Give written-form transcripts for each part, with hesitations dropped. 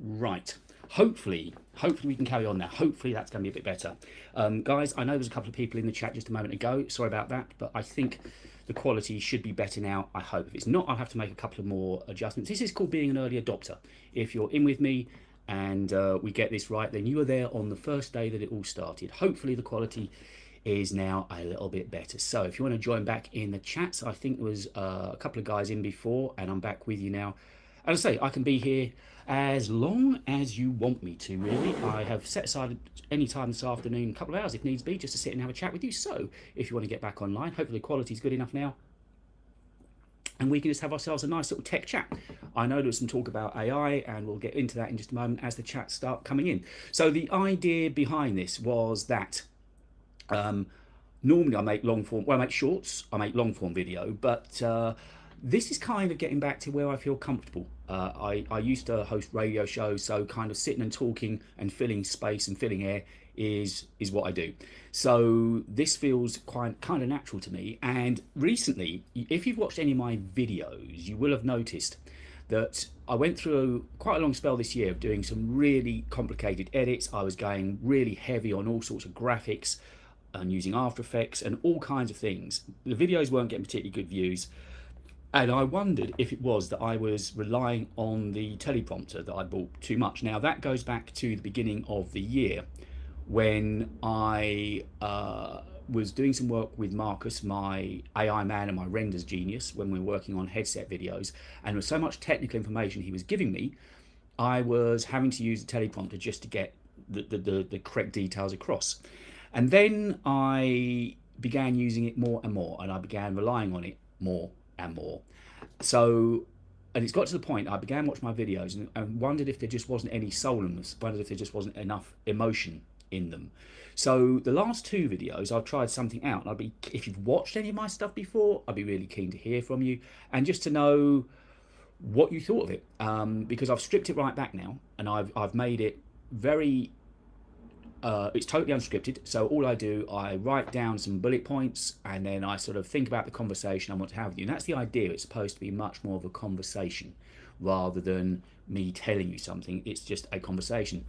Right. Hopefully we can carry on now. Hopefully that's going to be a bit better. Guys, I know there's a couple of people in the chat just a moment ago. Sorry about that, but I think the quality should be better now, I hope. If it's not, I'll have to make a couple of more adjustments. This is called being an early adopter. If you're in with me and we get this right, then you were there on the first day that it all started. Hopefully the quality is now a little bit better. So if you want to join back in the chats, I think there was a couple of guys in before, and I'm back with you now. As I say, I can be here as long as you want me to, really. I have set aside any time this afternoon, a couple of hours if needs be, just to sit and have a chat with you. So if you want to get back online, hopefully the quality is good enough now, and we can just have ourselves a nice little tech chat. I know there's some talk about AI, and we'll get into that in just a moment as the chats start coming in. So the idea behind this was that normally I make long form, well, I make shorts, I make long form video, but this is kind of getting back to where I feel comfortable. I used to host radio shows, so kind of sitting and talking and filling space and filling air is what I do. So this feels quite kind of natural to me. And recently, if you've watched any of my videos, you will have noticed that I went through quite a long spell this year of doing some really complicated edits. I was going really heavy on all sorts of graphics and using After Effects and all kinds of things. The videos weren't getting particularly good views, and I wondered if it was that I was relying on the teleprompter that I bought too much. Now that goes back to the beginning of the year when I was doing some work with Marcus, my AI man and my renders genius, when we were working on headset videos, and there was so much technical information he was giving me, I was having to use the teleprompter just to get the correct details across. And then I began using it more and more, and I began relying on it more and more. So, and it's got to the point I began watching my videos and wondered if there just wasn't any soul in them, wondered if there just wasn't enough emotion in them. So the last two videos I've tried something out, and if you've watched any of my stuff before, I'd be really keen to hear from you and just to know what you thought of it, because I've stripped it right back now, and I've made it very it's totally unscripted. So all I do, I write down some bullet points, and then I sort of think about the conversation I want to have with you. And that's the idea. It's supposed to be much more of a conversation rather than me telling you something. It's just a conversation.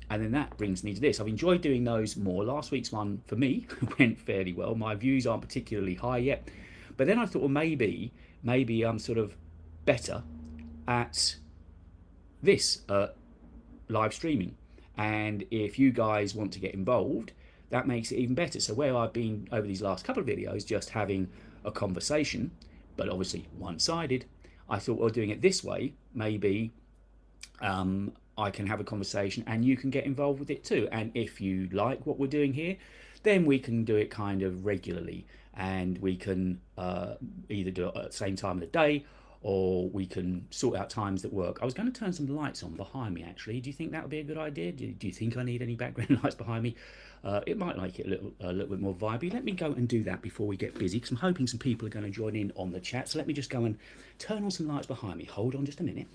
And then that brings me to this. I've enjoyed doing those more. Last week's one, for me, went fairly well. My views aren't particularly high yet. But then I thought, well, maybe I'm sort of better at this live streaming. And if you guys want to get involved, that makes it even better. So where I've been over these last couple of videos just having a conversation, but obviously one-sided, I thought, well, doing it this way, maybe I can have a conversation and you can get involved with it too. And if you like what we're doing here, then we can do it kind of regularly, and we can either do it at the same time of the day, or we can sort out times that work. I was going to turn some lights on behind me, actually. Do you think that would be a good idea? Do you think I need any background lights behind me? It might make it a little bit more vibey. Let me go and do that before we get busy, because I'm hoping some people are going to join in on the chat. So let me just go and turn on some lights behind me. Hold on just a minute.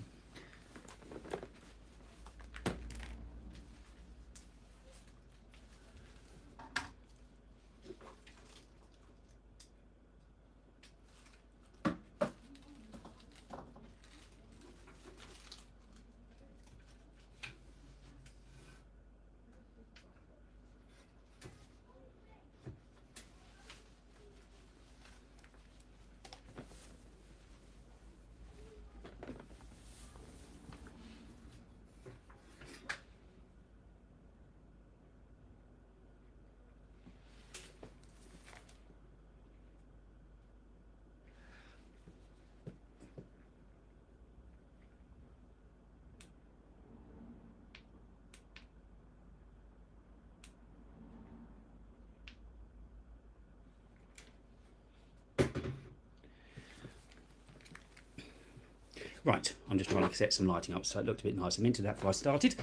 Right, I'm just trying to set some lighting up so it looked a bit nice. I'm into that before I started,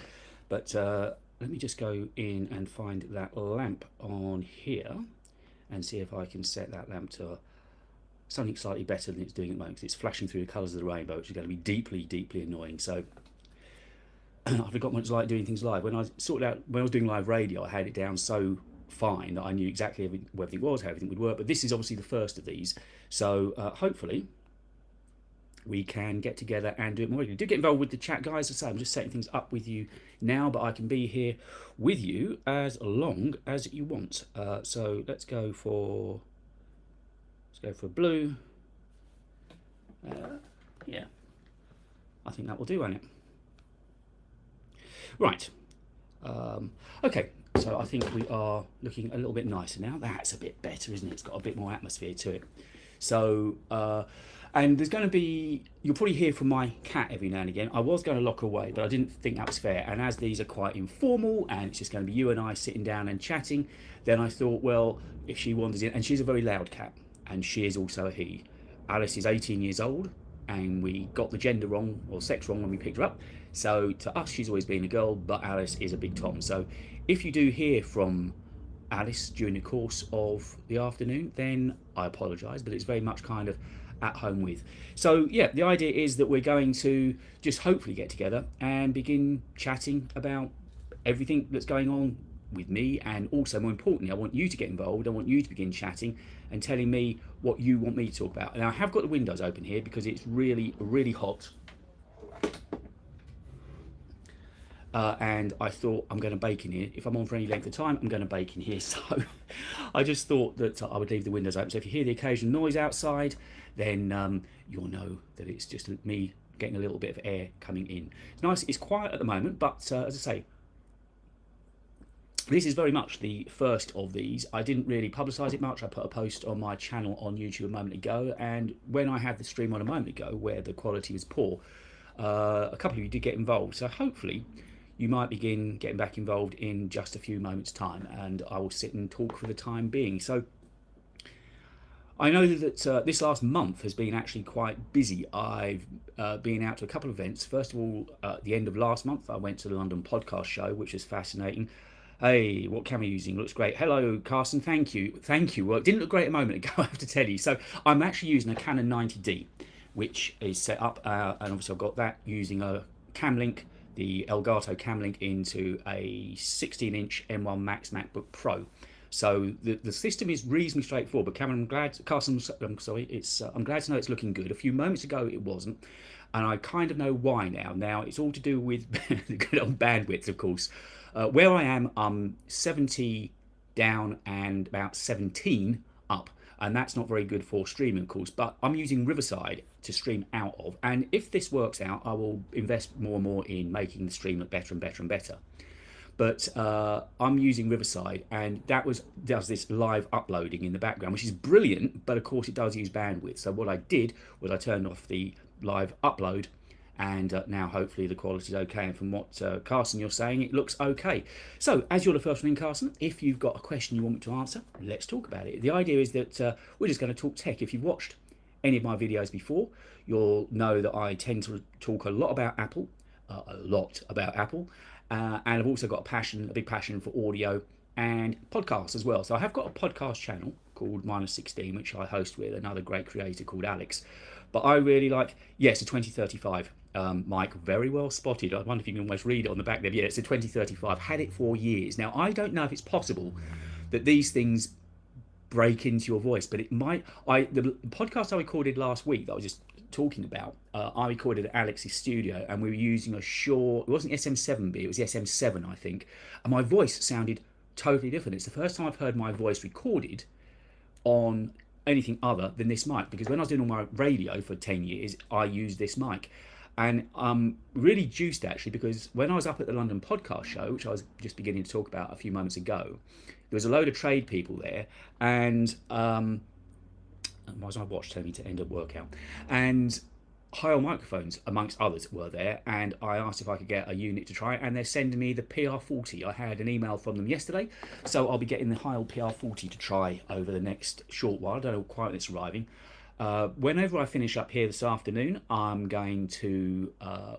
but let me just go in and find that lamp on here and see if I can set that lamp to something slightly better than it's doing at the moment, because it's flashing through the colours of the rainbow, which is going to be deeply, deeply annoying. So I've forgotten what it's like doing things live. When I was doing live radio, I had it down so fine that I knew exactly where everything was, how everything would work. But this is obviously the first of these, so hopefully we can get together and do it more regularly. Do get involved with the chat, guys. As I say, I'm just setting things up with you now, but I can be here with you as long as you want. So let's go for blue. Yeah, I think that will do, won't it? Right. Okay, so I think we are looking a little bit nicer now. That's a bit better, isn't it? It's got a bit more atmosphere to it. So, and there's going to be, you'll probably hear from my cat every now and again. I was going to lock her away, but I didn't think that was fair. And as these are quite informal and it's just going to be you and I sitting down and chatting, then I thought, well, if she wanders in, and she's a very loud cat, and she is also a he. Alice is 18 years old, and we got the gender wrong, or sex wrong, when we picked her up. So to us, she's always been a girl, but Alice is a big Tom. So if you do hear from Alice during the course of the afternoon, then I apologise, but it's very much kind of at home with. So yeah, the idea is that we're going to just hopefully get together and begin chatting about everything that's going on with me, and also more importantly, I want you to get involved. I want you to begin chatting and telling me what you want me to talk about. And I have got the windows open here because it's really, really hot. And I thought, I'm going to bake in here. If I'm on for any length of time, I'm going to bake in here. So I just thought that I would leave the windows open. So if you hear the occasional noise outside, then you'll know that it's just me getting a little bit of air coming in. It's nice. It's quiet at the moment, but as I say, this is very much the first of these. I didn't really publicise it much. I put a post on my channel on YouTube a moment ago, and when I had the stream on a moment ago where the quality was poor, a couple of you did get involved. So hopefully you might begin getting back involved in just a few moments' time, and I will sit and talk for the time being. So I know that this last month has been actually quite busy. I've been out to a couple of events. First of all, at the end of last month, I went to the London Podcast Show, which was fascinating. Hey, what camera are you using? Looks great. Hello, Carson. Thank you. Thank you. Well, it didn't look great a moment ago, I have to tell you. So I'm actually using a Canon 90D, which is set up, and obviously I've got that using a Camlink, the Elgato Camlink, into a 16-inch M1 Max MacBook Pro. So the system is reasonably straightforward. But Cameron, I'm glad, Carson, I'm sorry, I'm glad to know it's looking good. A few moments ago it wasn't, and I kind of know why now. Now it's all to do with the good old bandwidth, of course. Where I am, I'm 70 down and about 17 up, and that's not very good for streaming, of course, but I'm using Riverside to stream out of, and if this works out, I will invest more and more in making the stream look better and better and better. But I'm using Riverside, and that does this live uploading in the background, which is brilliant, but of course it does use bandwidth. So what I did was I turned off the live upload, and now hopefully the quality is okay. And from what Carson, you're saying, it looks okay. So as you're the first one in, Carson, if you've got a question you want me to answer, let's talk about it. The idea is that we're just going to talk tech. If you've watched any of my videos before, you'll know that I tend to talk a lot about Apple, and I've also got a big passion for audio and podcasts as well. So I have got a podcast channel called Minus 16, which I host with another great creator called Alex. But I really like, yes, a 2035. Mike, very well spotted. I wonder if you can almost read it on the back there. Yeah, it's a 2035. Had it for years. Now, I don't know if it's possible that these things break into your voice, but it might. The podcast I recorded last week that I was just talking about, I recorded at Alex's studio, and we were using a Shure. It wasn't SM7B, it was the SM7, I think, and my voice sounded totally different. It's the first time I've heard my voice recorded on anything other than this mic, because when I was doing all my radio for 10 years, I used this mic. And I'm really juiced, actually, because when I was up at the London Podcast Show, which I was just beginning to talk about a few moments ago, there was a load of trade people there, and why was my watch telling me to end a workout? And Heil microphones, amongst others, were there, and I asked if I could get a unit to try, and they're sending me the PR40. I had an email from them yesterday, so I'll be getting the Heil PR40 to try over the next short while. I don't know quite when it's arriving. Whenever I finish up here this afternoon, I'm going to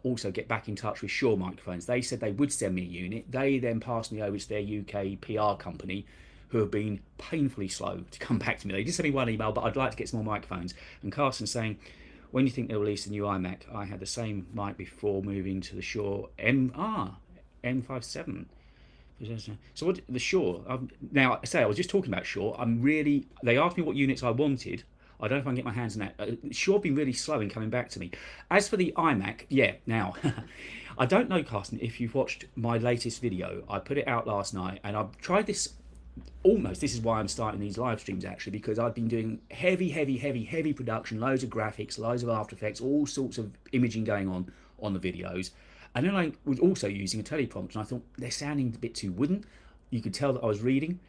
also get back in touch with Shure Microphones. They said they would send me a unit. They then passed me over to their UK PR company, who have been painfully slow to come back to me. They just sent me one email, but I'd like to get some more microphones. And Carson's saying, when do you think they'll release the new iMac? I had the same mic before moving to the Shure M57. So what the Shure? Now I say I was just talking about Shure. They asked me what units I wanted. I don't know if I can get my hands on that. Sure, been really slow in coming back to me. As for the iMac, yeah, now, I don't know, Carsten, if you've watched my latest video. I put it out last night, and I've tried this almost, this is why I'm starting these live streams actually, because I've been doing heavy production, loads of graphics, loads of After Effects, all sorts of imaging going on the videos. And then I was also using a teleprompter, and I thought they're sounding a bit too wooden. You could tell that I was reading.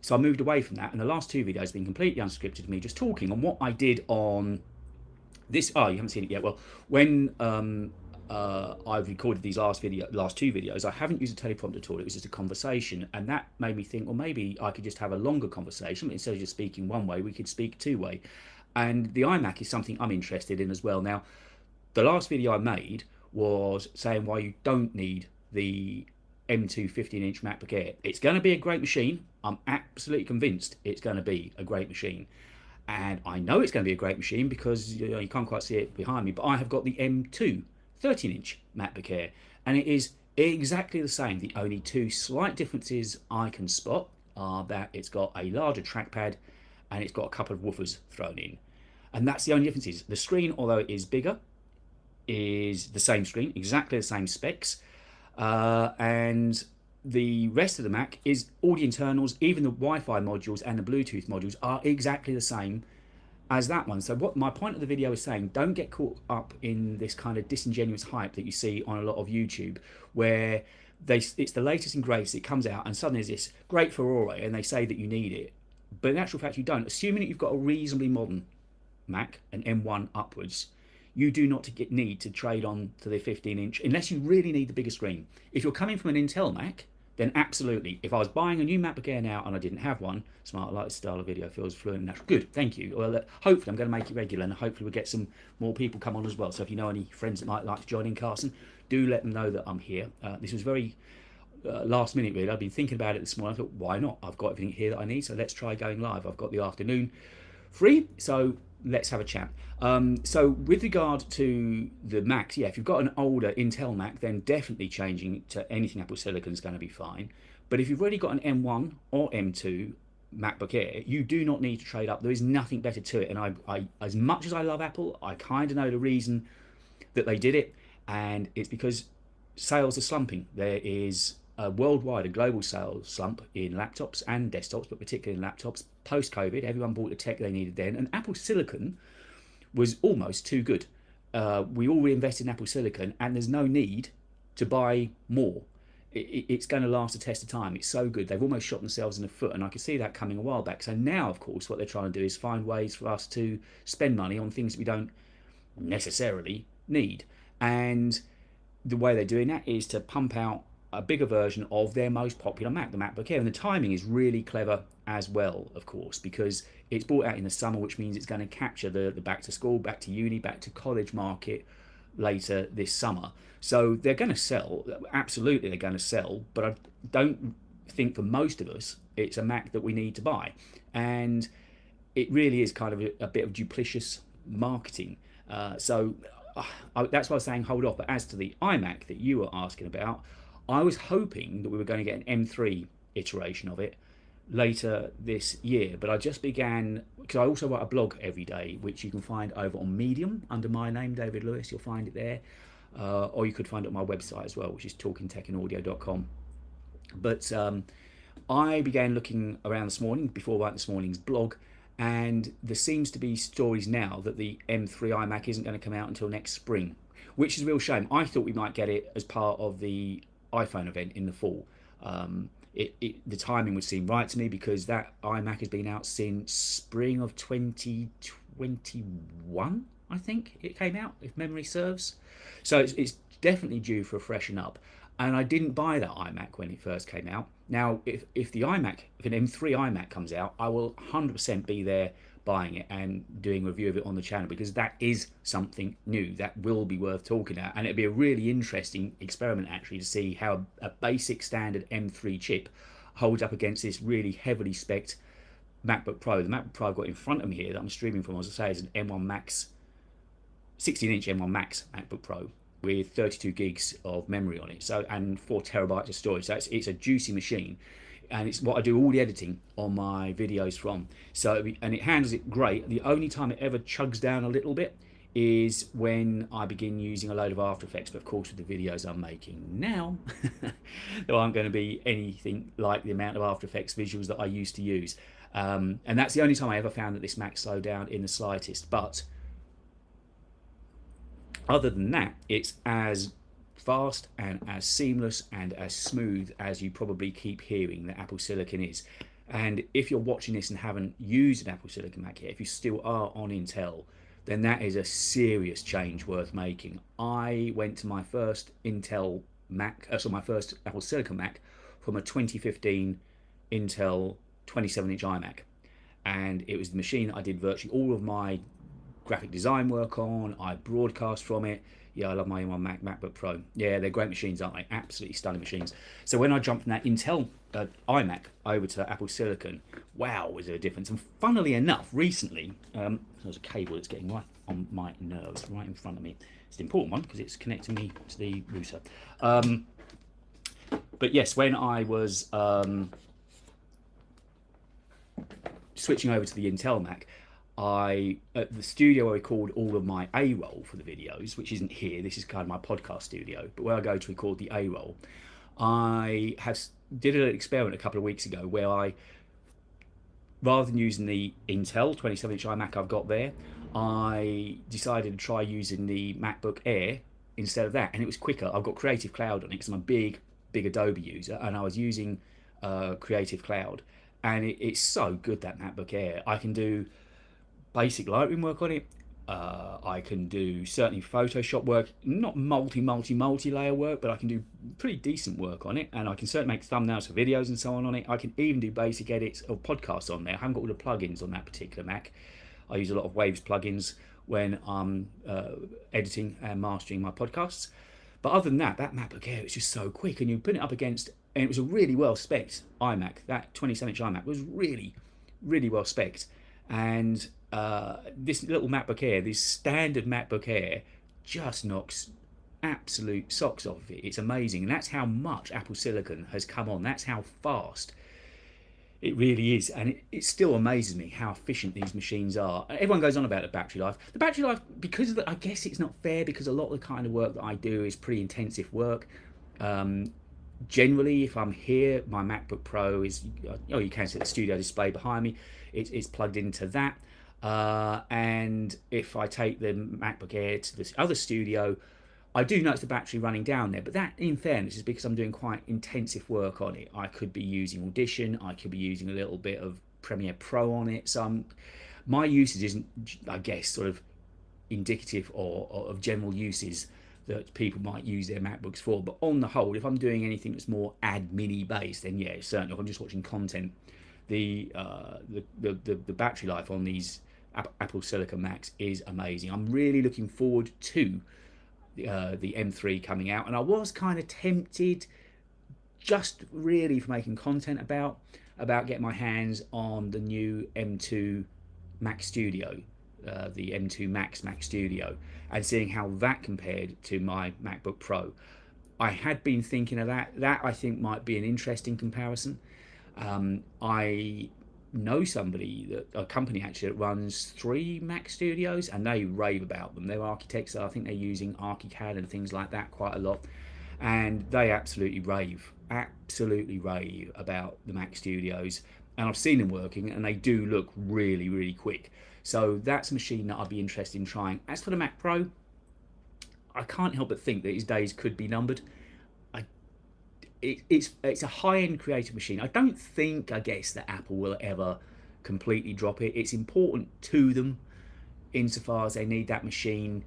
So I moved away from that, and the last two videos have been completely unscripted, me just talking on what I did on this. Oh, you haven't seen it yet. Well, when I've recorded these last two videos, I haven't used a teleprompter at all. It was just a conversation, and that made me think, well, maybe I could just have a longer conversation. Instead of just speaking one way, we could speak two way. And the iMac is something I'm interested in as well. Now, the last video I made was saying why you don't need the M2 15-inch MacBook Air. It's going to be a great machine. I'm absolutely convinced it's going to be a great machine. And I know it's going to be a great machine because you can't quite see it behind me, but I have got the M2 13-inch MacBook Air, and it is exactly the same. The only two slight differences I can spot are that it's got a larger trackpad and it's got a couple of woofers thrown in. And that's the only differences. The screen, although it is bigger, is the same screen, exactly the same specs. And the rest of the Mac is all the internals, even the Wi-Fi modules and the Bluetooth modules are exactly the same as that one. So what my point of the video is saying, don't get caught up in this kind of disingenuous hype that you see on a lot of YouTube, where it's the latest and greatest, it comes out and suddenly there's this great furore and they say that you need it. But in actual fact, you don't. Assuming that you've got a reasonably modern Mac, an M1 upwards, you do not need to trade on to the 15-inch unless you really need the bigger screen. If you're coming from an Intel Mac, then absolutely. If I was buying a new MacBook Air now and I didn't have one, smart, I like this style of video, feels fluent and natural. Good, thank you. Well, hopefully I'm going to make it regular, and hopefully we'll get some more people come on as well. So if you know any friends that might like to join in, Carson, do let them know that I'm here. This was very last minute really. I've been thinking about it this morning. I thought, why not? I've got everything here that I need, so let's try going live. I've got the afternoon free, so let's have a chat. So with regard to the Macs, yeah, if you've got an older Intel Mac, then definitely changing to anything Apple Silicon is going to be fine. But if you've already got an M1 or M2 MacBook Air, you do not need to trade up. There is nothing better to it. And I as much as I love Apple, I kind of know the reason that they did it, and it's because sales are slumping. There is a global sales slump in laptops and desktops, but particularly in laptops. Post-COVID, everyone bought the tech they needed then, and Apple Silicon was almost too good. We all reinvested in Apple Silicon, and there's no need to buy more. It's going to last a test of time. It's so good. They've almost shot themselves in the foot, and I could see that coming a while back. So now, of course, what they're trying to do is find ways for us to spend money on things that we don't necessarily need. And the way they're doing that is to pump out a bigger version of their most popular Mac, the MacBook Air. And the timing is really clever as well, of course, because it's brought out in the summer, which means it's going to capture the back to school, back to uni, back to college market later this summer. So they're going to sell, absolutely they're going to sell, but I don't think for most of us it's a Mac that we need to buy. And it really is kind of a bit of duplicitous marketing. That's why I was saying hold off. But as to the iMac that you were asking about, I was hoping that we were going to get an M3 iteration of it later this year, but I just began, because I also write a blog every day, which you can find over on Medium under my name, David Lewis. You'll find it there, or you could find it on my website as well, which is talkingtechandaudio.com. But I began looking around this morning before writing this morning's blog, and there seems to be stories now that the M3 iMac isn't going to come out until next spring, which is a real shame. I thought we might get it as part of the iPhone event in the fall. The timing would seem right to me, because that iMac has been out since spring of 2021, I think it came out, if memory serves. So it's definitely due for a freshen up. And I didn't buy that iMac when it first came out. Now, if an M3 iMac comes out, I will 100% be there buying it and doing a review of it on the channel, because that is something new that will be worth talking about. And it'd be a really interesting experiment actually to see how a basic standard M3 chip holds up against this really heavily spec'd MacBook Pro. The MacBook Pro I've got in front of me here that I'm streaming from, as I say, is an M1 Max, 16-inch M1 Max MacBook Pro with 32 gigs of memory on it, so, and 4 terabytes of storage. So it's a juicy machine. and it's what I do all the editing on my videos from. So, and it handles it great. The only time it ever chugs down a little bit is when I begin using a load of After Effects. But of course, with the videos I'm making now, there aren't going to be anything like the amount of After Effects visuals that I used to use. And that's the only time I ever found that this Mac slowed down in the slightest. But other than that, it's as fast and as seamless and as smooth as you probably keep hearing that Apple Silicon is. And if you're watching this and haven't used an Apple Silicon Mac yet, if you still are on Intel, then that is a serious change worth making. I went to my first Intel Mac, so my first Apple Silicon Mac from a 2015 Intel 27-inch iMac. And it was the machine that I did virtually all of my graphic design work on. I broadcast from it. Yeah, I love my M1 MacBook Pro. Yeah, they're great machines, aren't they? Absolutely stunning machines. So when I jumped from that Intel iMac over to Apple Silicon, wow, was there a difference. And funnily enough, recently, there's a cable that's getting right on my nerves, right in front of me. It's an important one because it's connecting me to the router. But yes, when I was switching over to the Intel Mac, at the studio I record all of my A-roll for the videos, which isn't here, this is kind of my podcast studio, but where I go to record the A-roll, I did an experiment a couple of weeks ago where I, rather than using the Intel 27-inch iMac I've got there, I decided to try using the MacBook Air instead of that, and it was quicker. I've got Creative Cloud on it because I'm a big Adobe user, and I was using Creative Cloud, and it's so good, that MacBook Air. I can do basic Lightroom work on it. I can do certainly Photoshop work, not multi layer work, but I can do pretty decent work on it, and I can certainly make thumbnails for videos and so on it. I can even do basic edits of podcasts on there. I haven't got all the plugins on that particular Mac. I use a lot of Waves plugins when I'm editing and mastering my podcasts. But other than that, that MacBook Air is just so quick, and you put it up against, and it was a really well spec'd iMac. That 27-inch iMac was really well spec'd, and this little MacBook Air, this standard MacBook Air, just knocks absolute socks off of it. It's amazing, and that's how much Apple Silicon has come on. That's how fast it really is, and it still amazes me how efficient these machines are. Everyone goes on about the battery life. The battery life, because of I guess it's not fair, because a lot of the kind of work that I do is pretty intensive work. Generally, if I'm here, my MacBook Pro is, you can see the studio display behind me. It's plugged into that. And if I take the MacBook Air to this other studio, I do notice the battery running down there, but that, in fairness, is because I'm doing quite intensive work on it. I could be using Audition, I could be using a little bit of Premiere Pro on it. So my usage isn't, I guess, sort of indicative or of general uses that people might use their MacBooks for. But on the whole, if I'm doing anything that's more admin based, then yeah, certainly. If I'm just watching content, the battery life on these Apple Silicon Macs is amazing. I'm really looking forward to the M3 coming out, and I was kind of tempted, just really for making content about getting my hands on the new M2 Mac Studio, the M2 Max Mac Studio, and seeing how that compared to my MacBook Pro. I had been thinking of that. That I think might be an interesting comparison. I know a company actually that runs 3 Mac Studios, and they rave about them. They're architects, so I think they're using ArchiCAD and things like that quite a lot, and they absolutely rave about the Mac Studios, and I've seen them working, and they do look really quick. So that's a machine that I'd be interested in trying. As for the Mac Pro, I can't help but think that his days could be numbered. It's a high-end creative machine. I guess that Apple will ever completely drop it. It's important to them insofar as they need that machine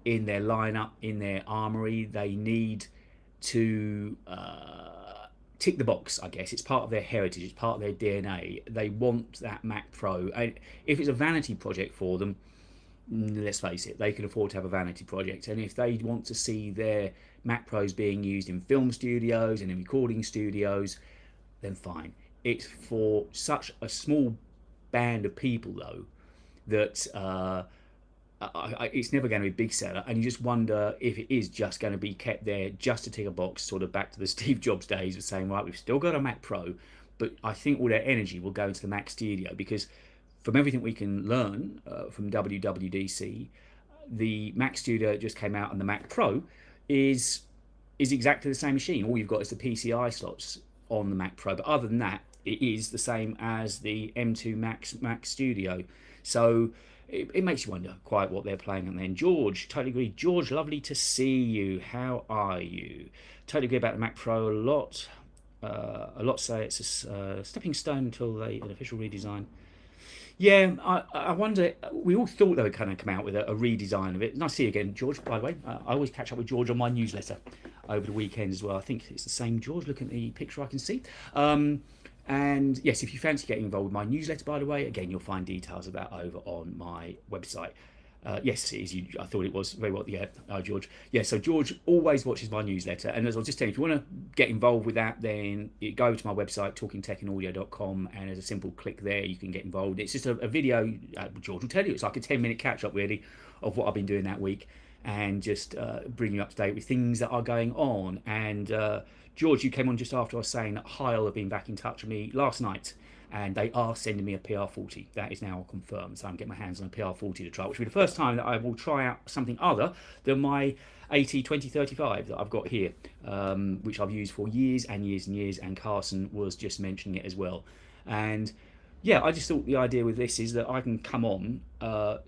in their lineup, in their armory. They need to tick the box, I guess. It's part of their heritage, it's part of their DNA. They want that Mac Pro. And if it's a vanity project for them, let's face it, they can afford to have a vanity project. And if they want to see their Mac Pros being used in film studios and in recording studios, then fine. It's for such a small band of people, though, that it's never going to be a big seller, and you just wonder if it is just going to be kept there just to tick a box, sort of back to the Steve Jobs days of saying, right, we've still got a Mac Pro, but I think all their energy will go into the Mac Studio, because from everything we can learn from WWDC, the Mac Studio that just came out and the Mac Pro is exactly the same machine. All you've got is the PCI slots on the Mac Pro, but other than that, it is the same as the M2 Mac Studio. So it makes you wonder quite what they're playing on then. George, totally agree. George, lovely to see you. How are you? Totally agree about the Mac Pro a lot. A lot say it's a stepping stone until an official redesign. Yeah, I wonder. We all thought they were kind of come out with a redesign of it. Nice to see you again, George. By the way, I always catch up with George on my newsletter over the weekend as well. I think it's the same George. Looking at the picture, I can see. And yes, if you fancy getting involved with my newsletter, by the way, again, you'll find details of that over on my website. Yes, it is you. I thought it was very well. Yeah, George. Yeah, so George always watches my newsletter. And as I was just saying, if you want to get involved with that, then you go to my website, talkingtechandaudio.com, and there's a simple click there. You can get involved. It's just a video, George will tell you. It's like a 10-minute catch-up, really, of what I've been doing that week, and just bring you up to date with things that are going on. And George, you came on just after I was saying that Heil have been back in touch with me last night, and they are sending me a PR40. That is now confirmed, so I'm getting my hands on a PR40 to try, which will be the first time that I will try out something other than my AT2035 that I've got here, which I've used for years and years and years, and Carson was just mentioning it as well. And yeah, I just thought the idea with this is that I can come on,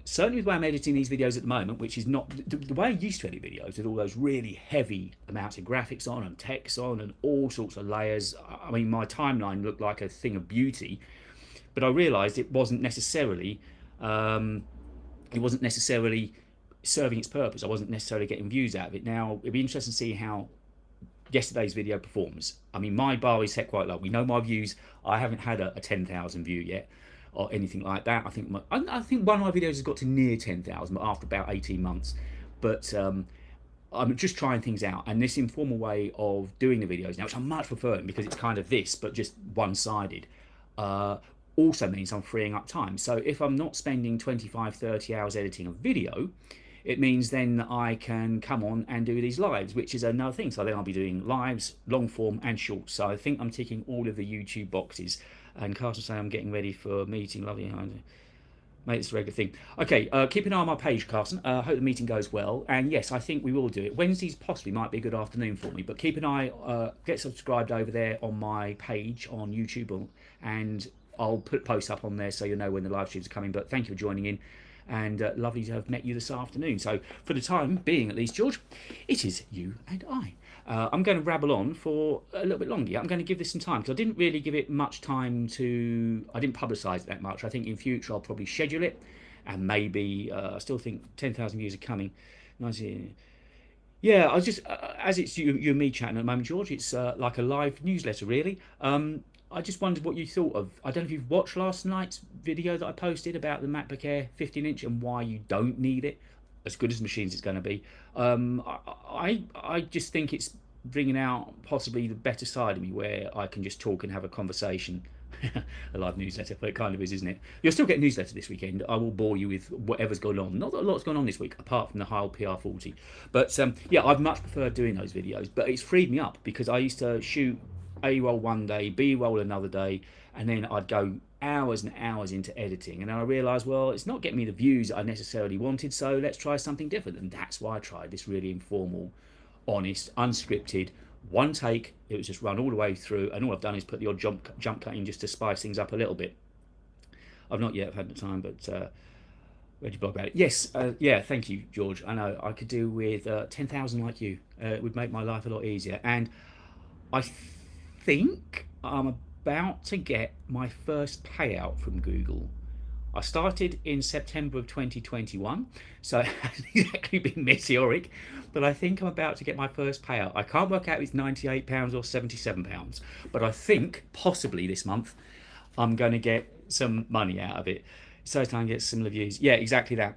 certainly with the way I'm editing these videos at the moment, which is not the way I used to edit videos, with all those really heavy amounts of graphics on and text on and all sorts of layers. I mean, my timeline looked like a thing of beauty, but I realised it wasn't necessarily serving its purpose. I wasn't necessarily getting views out of it. Now, it'd be interesting to see how yesterday's video performs. I mean, my bar is set quite low. We know my views. I haven't had a 10,000 view yet or anything like that. I think one of my videos has got to near 10,000, but after about 18 months. But I'm just trying things out, and this informal way of doing the videos now, which I much prefer because it's kind of this, but just one-sided, also means I'm freeing up time. So if I'm not spending 25-30 hours editing a video, it means then I can come on and do these lives, which is another thing. So then I'll be doing lives, long form and short. So I think I'm ticking all of the YouTube boxes. And Carson saying I'm getting ready for a meeting. Lovely. Mate, it's a regular thing. Okay, keep an eye on my page, Carson. Hope the meeting goes well. And yes, I think we will do it. Wednesdays possibly might be a good afternoon for me. But keep an eye, get subscribed over there on my page on YouTube. And I'll put posts up on there so you'll know when the live streams are coming. But thank you for joining in. And lovely to have met you this afternoon. So for the time being, at least, George, it is you and I. I'm going to rabble on for a little bit longer. I'm going to give this some time because I didn't really give it much time to. I didn't publicise it that much. I think in future I'll probably schedule it, and maybe I still think 10,000 views are coming. Nice. Yeah, I was just as it's you and me chatting at the moment, George. It's like a live newsletter, really. I just wondered what you thought of. I don't know if you've watched last night's video that I posted about the MacBook Air 15-inch and why you don't need it. As good as machines it's going to be. I just think it's bringing out possibly the better side of me, where I can just talk and have a conversation. A live newsletter, but it kind of is, isn't it? You'll still get a newsletter this weekend. I will bore you with whatever's going on. Not that a lot's going on this week, apart from the Heil PR40. But yeah, I've much preferred doing those videos. But it's freed me up because I used to shoot A-roll one day, B-roll another day, and then I'd go hours and hours into editing, and then I realised, well, it's not getting me the views I necessarily wanted, so let's try something different. And that's why I tried this really informal, honest, unscripted, one take. It was just run all the way through, and all I've done is put the odd jump cut in just to spice things up a little bit. I've not yet had the time, but read your blog about it. Yes, yeah, thank you, George. I know I could do with 10,000 like you. It would make my life a lot easier. And I think I'm about to get my first payout from Google. I started in September of 2021, so it hasn't exactly been meteoric, but I think I'm about to get my first payout. I can't work out if it's £98 or £77, but I think possibly this month I'm going to get some money out of it. So I can get similar views. Yeah, exactly that.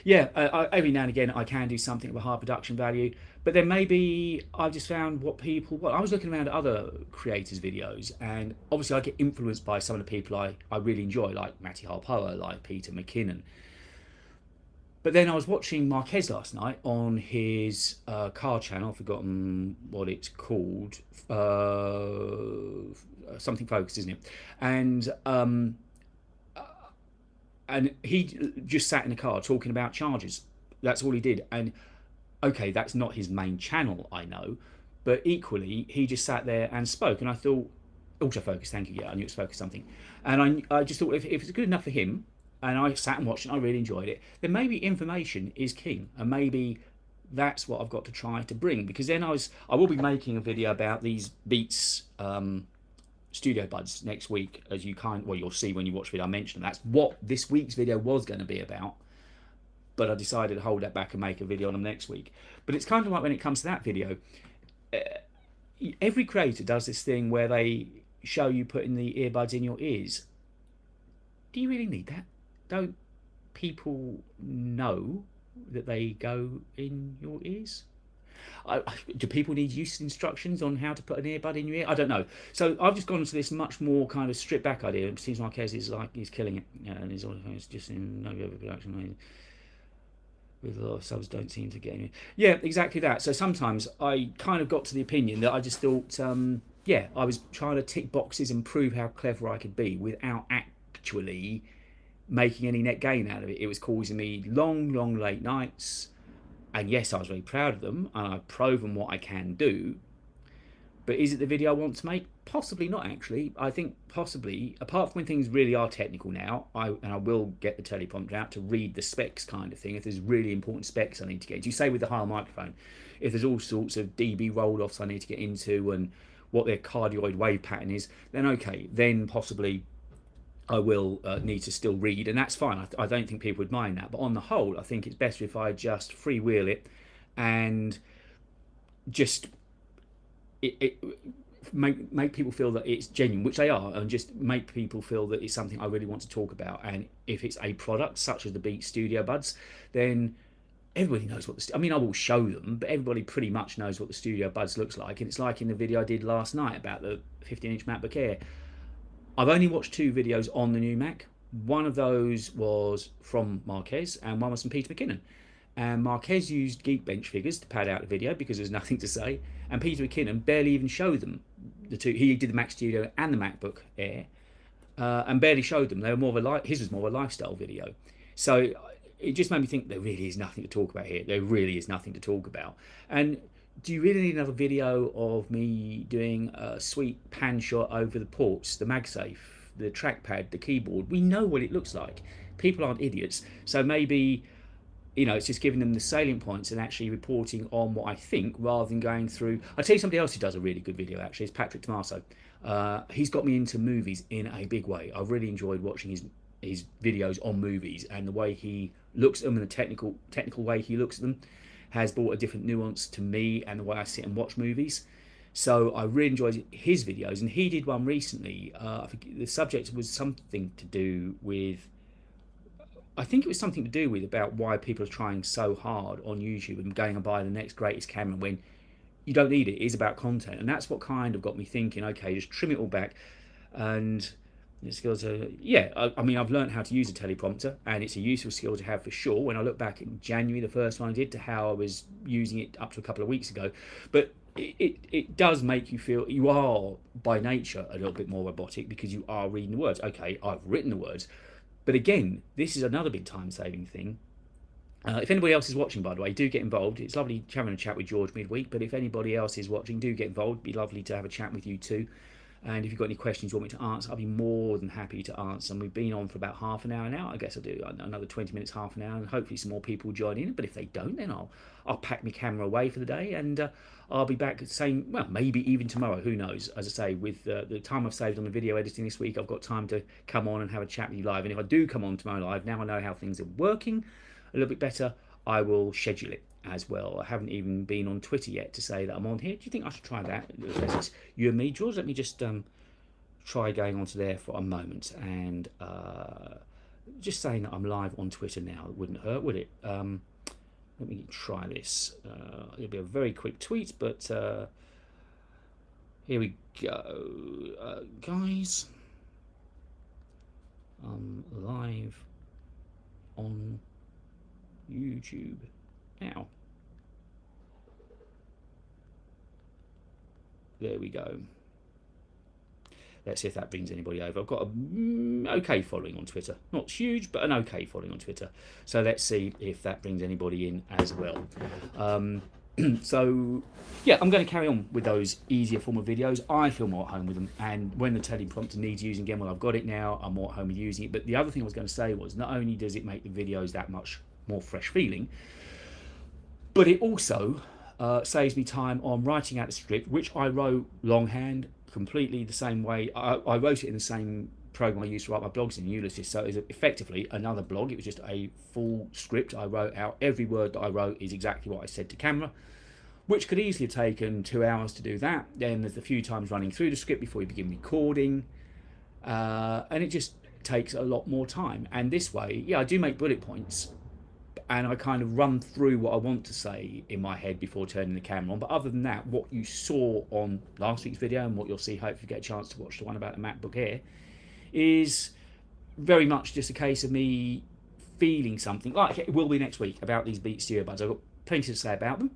Yeah, every now and again I can do something of a high production value, but then maybe I've just found what people. Well, I was looking around at other creators' videos, and obviously I get influenced by some of the people I really enjoy, like Matti Haapoa, like Peter McKinnon. But then I was watching Marquez last night on his car channel. I've forgotten what it's called. Something Focus, isn't it? And and he just sat in the car talking about charges. That's all he did. And okay, that's not his main channel, I know, but equally he just sat there and spoke. And I thought, autofocus, thank you. Yeah, I knew it was focus something. And I just thought if it's good enough for him, and I sat and watched it, I really enjoyed it, then maybe information is king, and maybe that's what I've got to try to bring. Because then I will be making a video about these Beats Studio Buds next week, as you well, you'll see when you watch the video. I mentioned that's what this week's video was going to be about, but I decided to hold that back and make a video on them next week. But it's kind of like when it comes to that video, every creator does this thing where they show you putting the earbuds in your ears. Do you really need that? Don't people know that they go in your ears? Do people need use instructions on how to put an earbud in your ear? I don't know. So I've just gone into this much more kind of stripped back idea. It seems like he's killing it, and he's just in no overproduction. With a lot of subs don't seem to get any. Yeah, exactly that. So sometimes I kind of got to the opinion that I just thought, yeah, I was trying to tick boxes and prove how clever I could be without actually making any net gain out of it. It was causing me long late nights. And yes, I was very proud of them, and I've proven what I can do. But is it the video I want to make? Possibly not, actually. I think possibly, apart from when things really are technical now, and I will get the teleprompter out to read the specs kind of thing, if there's really important specs I need to get into. You say with the higher microphone, if there's all sorts of dB roll-offs I need to get into and what their cardioid wave pattern is, then okay, then possibly I will need to still read, and that's fine. I don't think people would mind that. But on the whole, I think it's better if I just freewheel it and just make people feel that it's genuine, which they are, and just make people feel that it's something I really want to talk about. And if it's a product such as the Beats Studio Buds, then everybody knows what I mean, I will show them, but everybody pretty much knows what the Studio Buds looks like. And it's like in the video I did last night about the 15-inch MacBook Air. I've only watched 2 videos on the new Mac. One of those was from Marquez, and one was from Peter McKinnon. And Marquez used Geekbench figures to pad out the video because there's nothing to say. And Peter McKinnon barely even showed them the two. He did the Mac Studio and the MacBook Air, and barely showed them. They were more of a his was more of a lifestyle video. So it just made me think there really is nothing to talk about here. There really is nothing to talk about. And do you really need another video of me doing a sweet pan shot over the ports, the MagSafe, the trackpad, the keyboard? We know what it looks like. People aren't idiots. So maybe, you know, it's just giving them the salient points and actually reporting on what I think rather than going through. I'll tell you somebody else who does a really good video, actually. It's Patrick Tomaso. He's got me into movies in a big way. I've really enjoyed watching his videos on movies, and the way he looks at them and the technical way he looks at them has brought a different nuance to me and the way I sit and watch movies. So I really enjoyed his videos, and he did one recently. I think the subject was something to do with, I think it was something to do with about why people are trying so hard on YouTube and going and buying the next greatest camera when you don't need it. It is about content, and that's what kind of got me thinking, okay, just trim it all back. And the skills are, yeah, I mean, I've learned how to use a teleprompter, and it's a useful skill to have for sure. When I look back in January, the first one I did, to how I was using it up to a couple of weeks ago. But it does make you feel you are by nature a little bit more robotic because you are reading the words. Okay, I've written the words, but again, this is another big time-saving thing. If anybody else is watching, by the way, do get involved. It's lovely having a chat with George midweek, but if anybody else is watching, do get involved. It'd be lovely to have a chat with you too. And if you've got any questions you want me to answer, I'll be more than happy to answer. And we've been on for about half an hour now. I guess I'll do another 20 minutes, half an hour, and hopefully some more people join in. But if they don't, then I'll pack my camera away for the day, and I'll be back saying, well, maybe even tomorrow. Who knows? As I say, with the time I've saved on the video editing this week, I've got time to come on and have a chat with you live. And if I do come on tomorrow live, now I know how things are working a little bit better, I will schedule it as well. I haven't even been on Twitter yet to say that I'm on here. Do you think I should try that? It's you and me, George. Let me just try going onto there for a moment, and just saying that I'm live on Twitter now. It wouldn't hurt, would it? Let me try this. It'll be a very quick tweet, but here we go. Guys, I'm live on YouTube now. There we go. Let's see if that brings anybody over. I've got a okay following on Twitter. Not huge, but an okay following on Twitter. So let's see if that brings anybody in as well. So yeah, I'm going to carry on with those easier form of videos. I feel more at home with them, and when the teleprompter needs using again, well, I've got it now, I'm more at home with using it. But the other thing I was going to say was, not only does it make the videos that much more fresh feeling, but it also saves me time on writing out the script, which I wrote longhand, completely the same way. I wrote it in the same program I used to write my blogs in, Ulysses. So it was effectively another blog. It was just a full script I wrote out. Every word that I wrote is exactly what I said to camera, which could easily have taken 2 hours to do that. Then there's a few times running through the script before you begin recording, and it just takes a lot more time. And this way, yeah, I do make bullet points, and I kind of run through what I want to say in my head before turning the camera on. But other than that, what you saw on last week's video, and what you'll see, hopefully get a chance to watch the one about the MacBook Air, is very much just a case of me feeling something, like it will be next week, about these Beats earbuds. I've got plenty to say about them.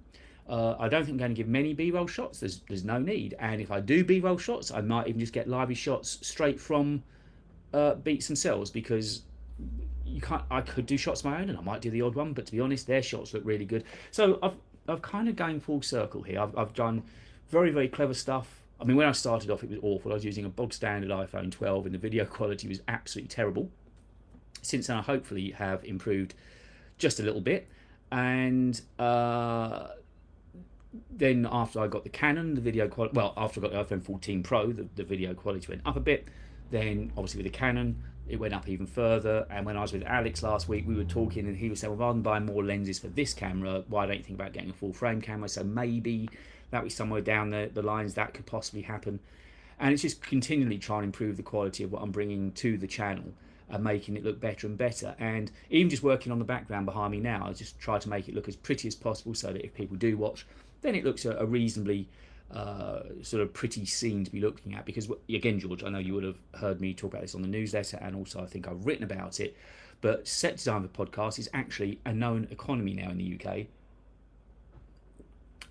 I don't think I'm going to give many B-roll shots. There's no need. And if I do B-roll shots, I might even just get lively shots straight from Beats themselves, because you can't. I could do shots of my own, and I might do the odd one, but to be honest, their shots look really good. So I've kind of going full circle here. I've done very, very clever stuff. I mean, when I started off, it was awful. I was using a bog standard iPhone 12, and the video quality was absolutely terrible. Since then, I hopefully have improved just a little bit, and then after I got the Canon, the video quality, well, after I got the iPhone 14 Pro, the video quality went up a bit. Then obviously with the Canon, it went up even further. And when I was with Alex last week, we were talking, and he was saying, well, rather than buying more lenses for this camera, why don't you think about getting a full frame camera? So maybe that was somewhere down the lines that could possibly happen. And it's just continually trying to improve the quality of what I'm bringing to the channel and making it look better and better. And even just working on the background behind me now, I just try to make it look as pretty as possible, so that if people do watch, then it looks a reasonably sort of pretty scene to be looking at. Because again, George, I know you would have heard me talk about this on the newsletter, and also I think I've written about it, but set design for podcasts is actually a known economy now in the UK.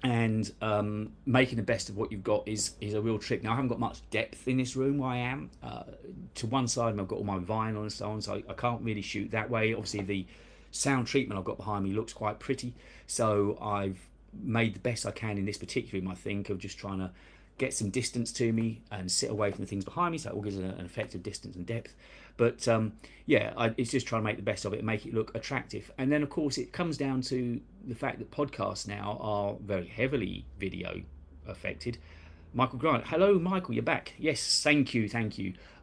And making the best of what you've got is a real trick. Now, I haven't got much depth in this room where I am. To one side, I've got all my vinyl and so on, so I can't really shoot that way. Obviously, the sound treatment I've got behind me looks quite pretty, so I've made the best I can in this particular room, I think, of just trying to get some distance to me and sit away from the things behind me, so it all gives an effective distance and depth. But yeah, it's just trying to make the best of it and make it look attractive. And then, of course, it comes down to the fact that podcasts now are very heavily video affected. Michael Grant, hello, Michael, you're back. Yes, thank you.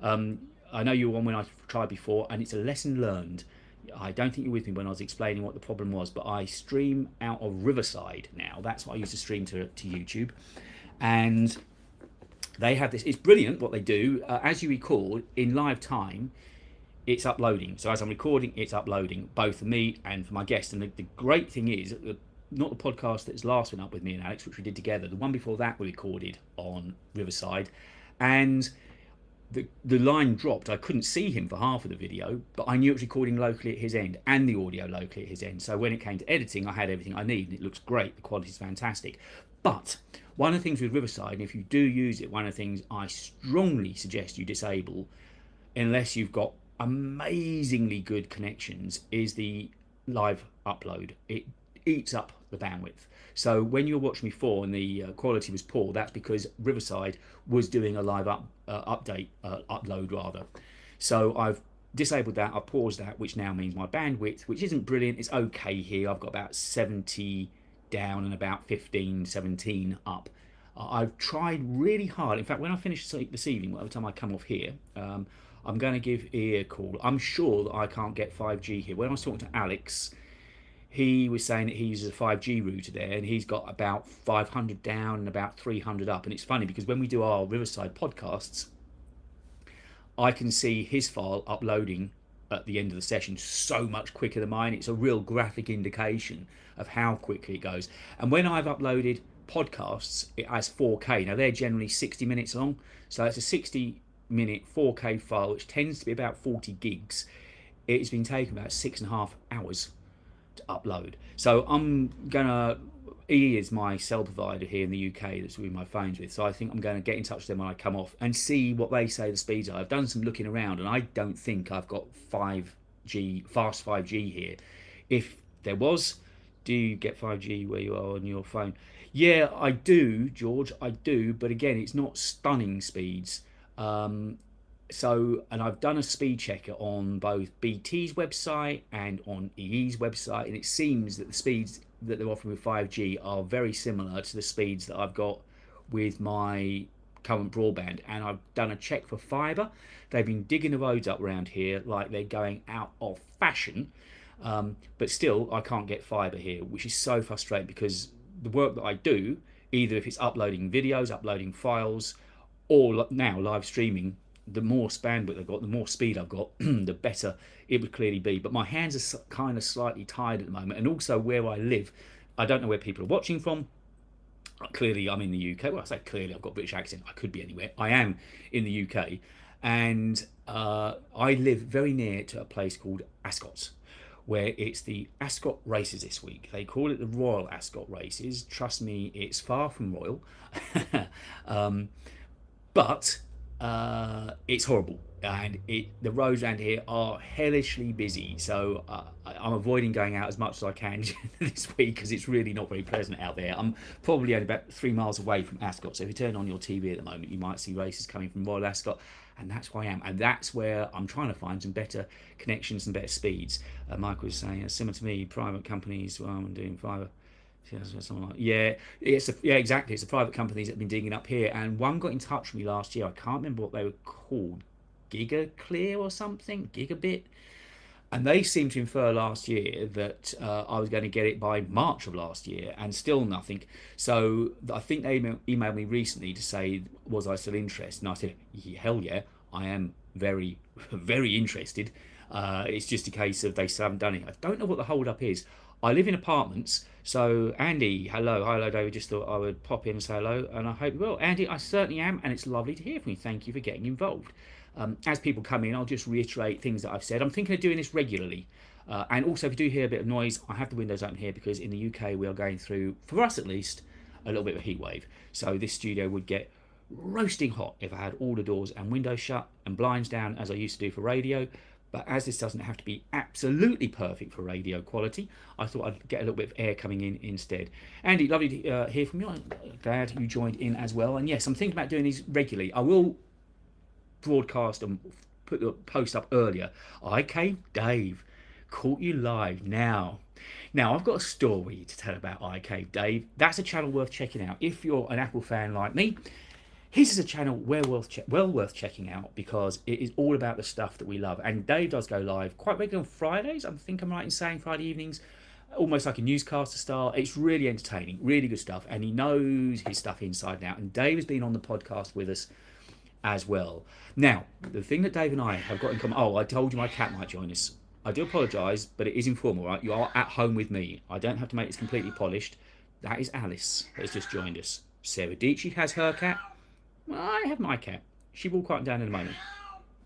I know you were on when I tried before, and it's a lesson learned. I don't think you were with me when I was explaining what the problem was, but I stream out of Riverside now. That's what I used to stream to YouTube. And they have this, it's brilliant what they do. As you record in live time, it's uploading. So as I'm recording, it's uploading, both for me and for my guest. And the great thing is, not the podcast that's last went up with me and Alex, which we did together. The one before that we recorded on Riverside. And the line dropped. I couldn't see him for half of the video, but I knew it was recording locally at his end and the audio locally at his end. So when it came to editing, I had everything I need, and it looks great. The quality is fantastic. But one of the things with Riverside, and if you do use it, one of the things I strongly suggest you disable, unless you've got amazingly good connections, is the live upload. It eats up the bandwidth. So when you were watching before and the quality was poor, that's because Riverside was doing a live upload rather. So I've disabled that, I paused that, which now means my bandwidth, which isn't brilliant, it's okay here. I've got about 70 down and about 15, 17 up. I've tried really hard. In fact, when I finish this evening, whatever time I come off here, I'm going to give EE a call. I'm sure that I can't get 5G here. When I was talking to Alex, he was saying that he uses a 5G router there, and he's got about 500 down and about 300 up. And it's funny because when we do our Riverside podcasts, I can see his file uploading at the end of the session so much quicker than mine. It's a real graphic indication of how quickly it goes. And when I've uploaded podcasts, it has 4K. Now, they're generally 60 minutes long, so it's a 60-minute 4K file, which tends to be about 40 gigs. It's been taken about 6.5 hours upload. So I'm gonna EE is my cell provider here in the UK that's with my phones with. So I think I'm going to get in touch with them when I come off and see what they say the speeds are. I've done some looking around and I don't think I've got 5G, fast 5G here. If there was, do you get 5G where you are on your phone? Yeah, I do, George, I do. But again, it's not stunning speeds. And I've done a speed checker on both BT's website and on EE's website, and it seems that the speeds that they're offering with 5G are very similar to the speeds that I've got with my current broadband. And I've done a check for fibre. They've been digging the roads up around here like they're going out of fashion, but still I can't get fibre here, which is so frustrating because the work that I do, either if it's uploading videos, uploading files, or now live streaming, the more bandwidth I've got, the more speed I've got, the better it would clearly be. But my hands are kind of slightly tied at the moment, and also where I live, I don't know where people are watching from. Clearly, I'm in the UK. Well, I say clearly, I've got a British accent. I could be anywhere. I am in the UK, and I live very near to a place called Ascot, where it's the Ascot races this week. They call it the Royal Ascot races. Trust me, it's far from royal, but it's horrible, and the roads around here are hellishly busy. So I'm avoiding going out as much as I can this week because it's really not very pleasant out there. I'm probably only about 3 miles away from Ascot, so if you turn on your TV at the moment, you might see races coming from Royal Ascot, and that's where I am, and that's where I'm trying to find some better connections and better speeds. Michael was saying, similar to me, private companies. Well, I'm doing fibre. Yeah, yeah, exactly. It's the private companies that have been digging up here, and one got in touch with me last year. I can't remember what they were called, GigaClear or something, Gigabit, and they seemed to infer last year that I was going to get it by March of last year, and still nothing. So I think they emailed me recently to say was I still interested, and I said, hell yeah, I am very, very interested. It's just a case of they still haven't done it. I don't know what the hold up is. I live in apartments, so Andy, hello, David. Just thought I would pop in and say hello, and I hope you will. Andy, I certainly am, and it's lovely to hear from you. Thank you for getting involved. As people come in, I'll just reiterate things that I've said. I'm thinking of doing this regularly, and also if you do hear a bit of noise, I have the windows open here because in the UK we are going through, for us at least, a little bit of a heat wave. So this studio would get roasting hot if I had all the doors and windows shut and blinds down as I used to do for radio. But as this doesn't have to be absolutely perfect for radio quality, I thought I'd get a little bit of air coming in instead. Andy, lovely to hear from you. I'm glad you joined in as well. And yes, I'm thinking about doing these regularly. I will broadcast and put the post up earlier. IK Dave caught you live now. Now, I've got a story to tell about IK Dave. That's a channel worth checking out. If you're an Apple fan like me, his is a channel well worth checking out because it is all about the stuff that we love. And Dave does go live quite regularly on Fridays. I think I'm right in saying Friday evenings, almost like a newscaster style. It's really entertaining, really good stuff. And he knows his stuff inside and out. And Dave has been on the podcast with us as well. Now, the thing that Dave and I have got in common, I told you my cat might join us. I do apologise, but it is informal, right? You are at home with me. I don't have to make this completely polished. That is Alice that has just joined us. Sarah Dietschy has her cat. Well, I have my cat. She will quiet down in a moment.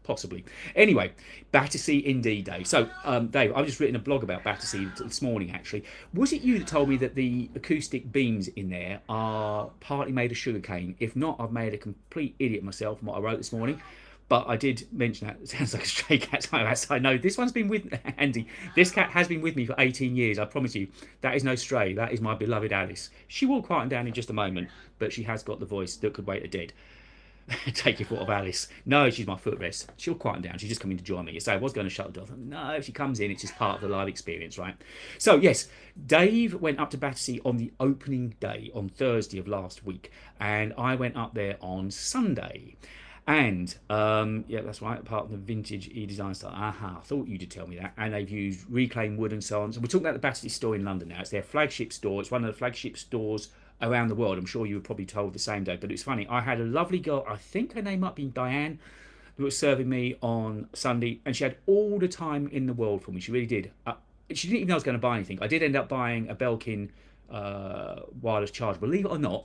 Possibly. Anyway, Battersea indeed, Dave. So, Dave, I've just written a blog about Battersea this morning, actually. Was it you that told me that the acoustic beams in there are partly made of sugarcane? If not, I've made a complete idiot myself from what I wrote this morning. But I did mention that. It sounds like a stray cat. I know this one's been with Andy. This cat has been with me for 18 years. I promise you, that is no stray. That is my beloved Alice. She will quieten down in just a moment, but she has got the voice that could wait a dead. Take your thought of Alice. No, she's my footrest. She'll quieten down. She's just coming to join me. So I was going to shut the door. No, if she comes in, it's just part of the live experience, right? So yes, Dave went up to Battersea on the opening day on Thursday of last week, and I went up there on Sunday. And yeah, that's right, part of the vintage e-design style. I thought you did tell me that. And they've used reclaimed wood and so on. So we're talking about the Battersea store in London now. It's their flagship store. It's one of the flagship stores around the world. I'm sure you were probably told the same day. But it's funny, I had a lovely girl, I think her name might be Diane, who was serving me on Sunday. And she had all the time in the world for me. She really did. She didn't even know I was going to buy anything. I did end up buying a Belkin wireless charger. Believe it or not,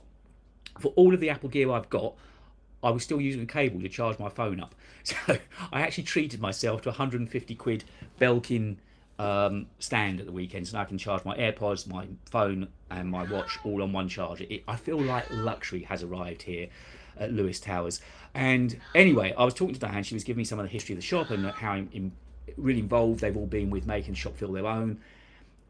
for all of the Apple gear I've got, I was still using a cable to charge my phone up. So I actually treated myself to 150 quid Belkin stand at the weekends, and I can charge my AirPods, my phone, and my watch all on one charger. I feel like luxury has arrived here at Lewis Towers. And anyway, I was talking to Diane. She was giving me some of the history of the shop and how really involved they've all been with making the shop feel their own.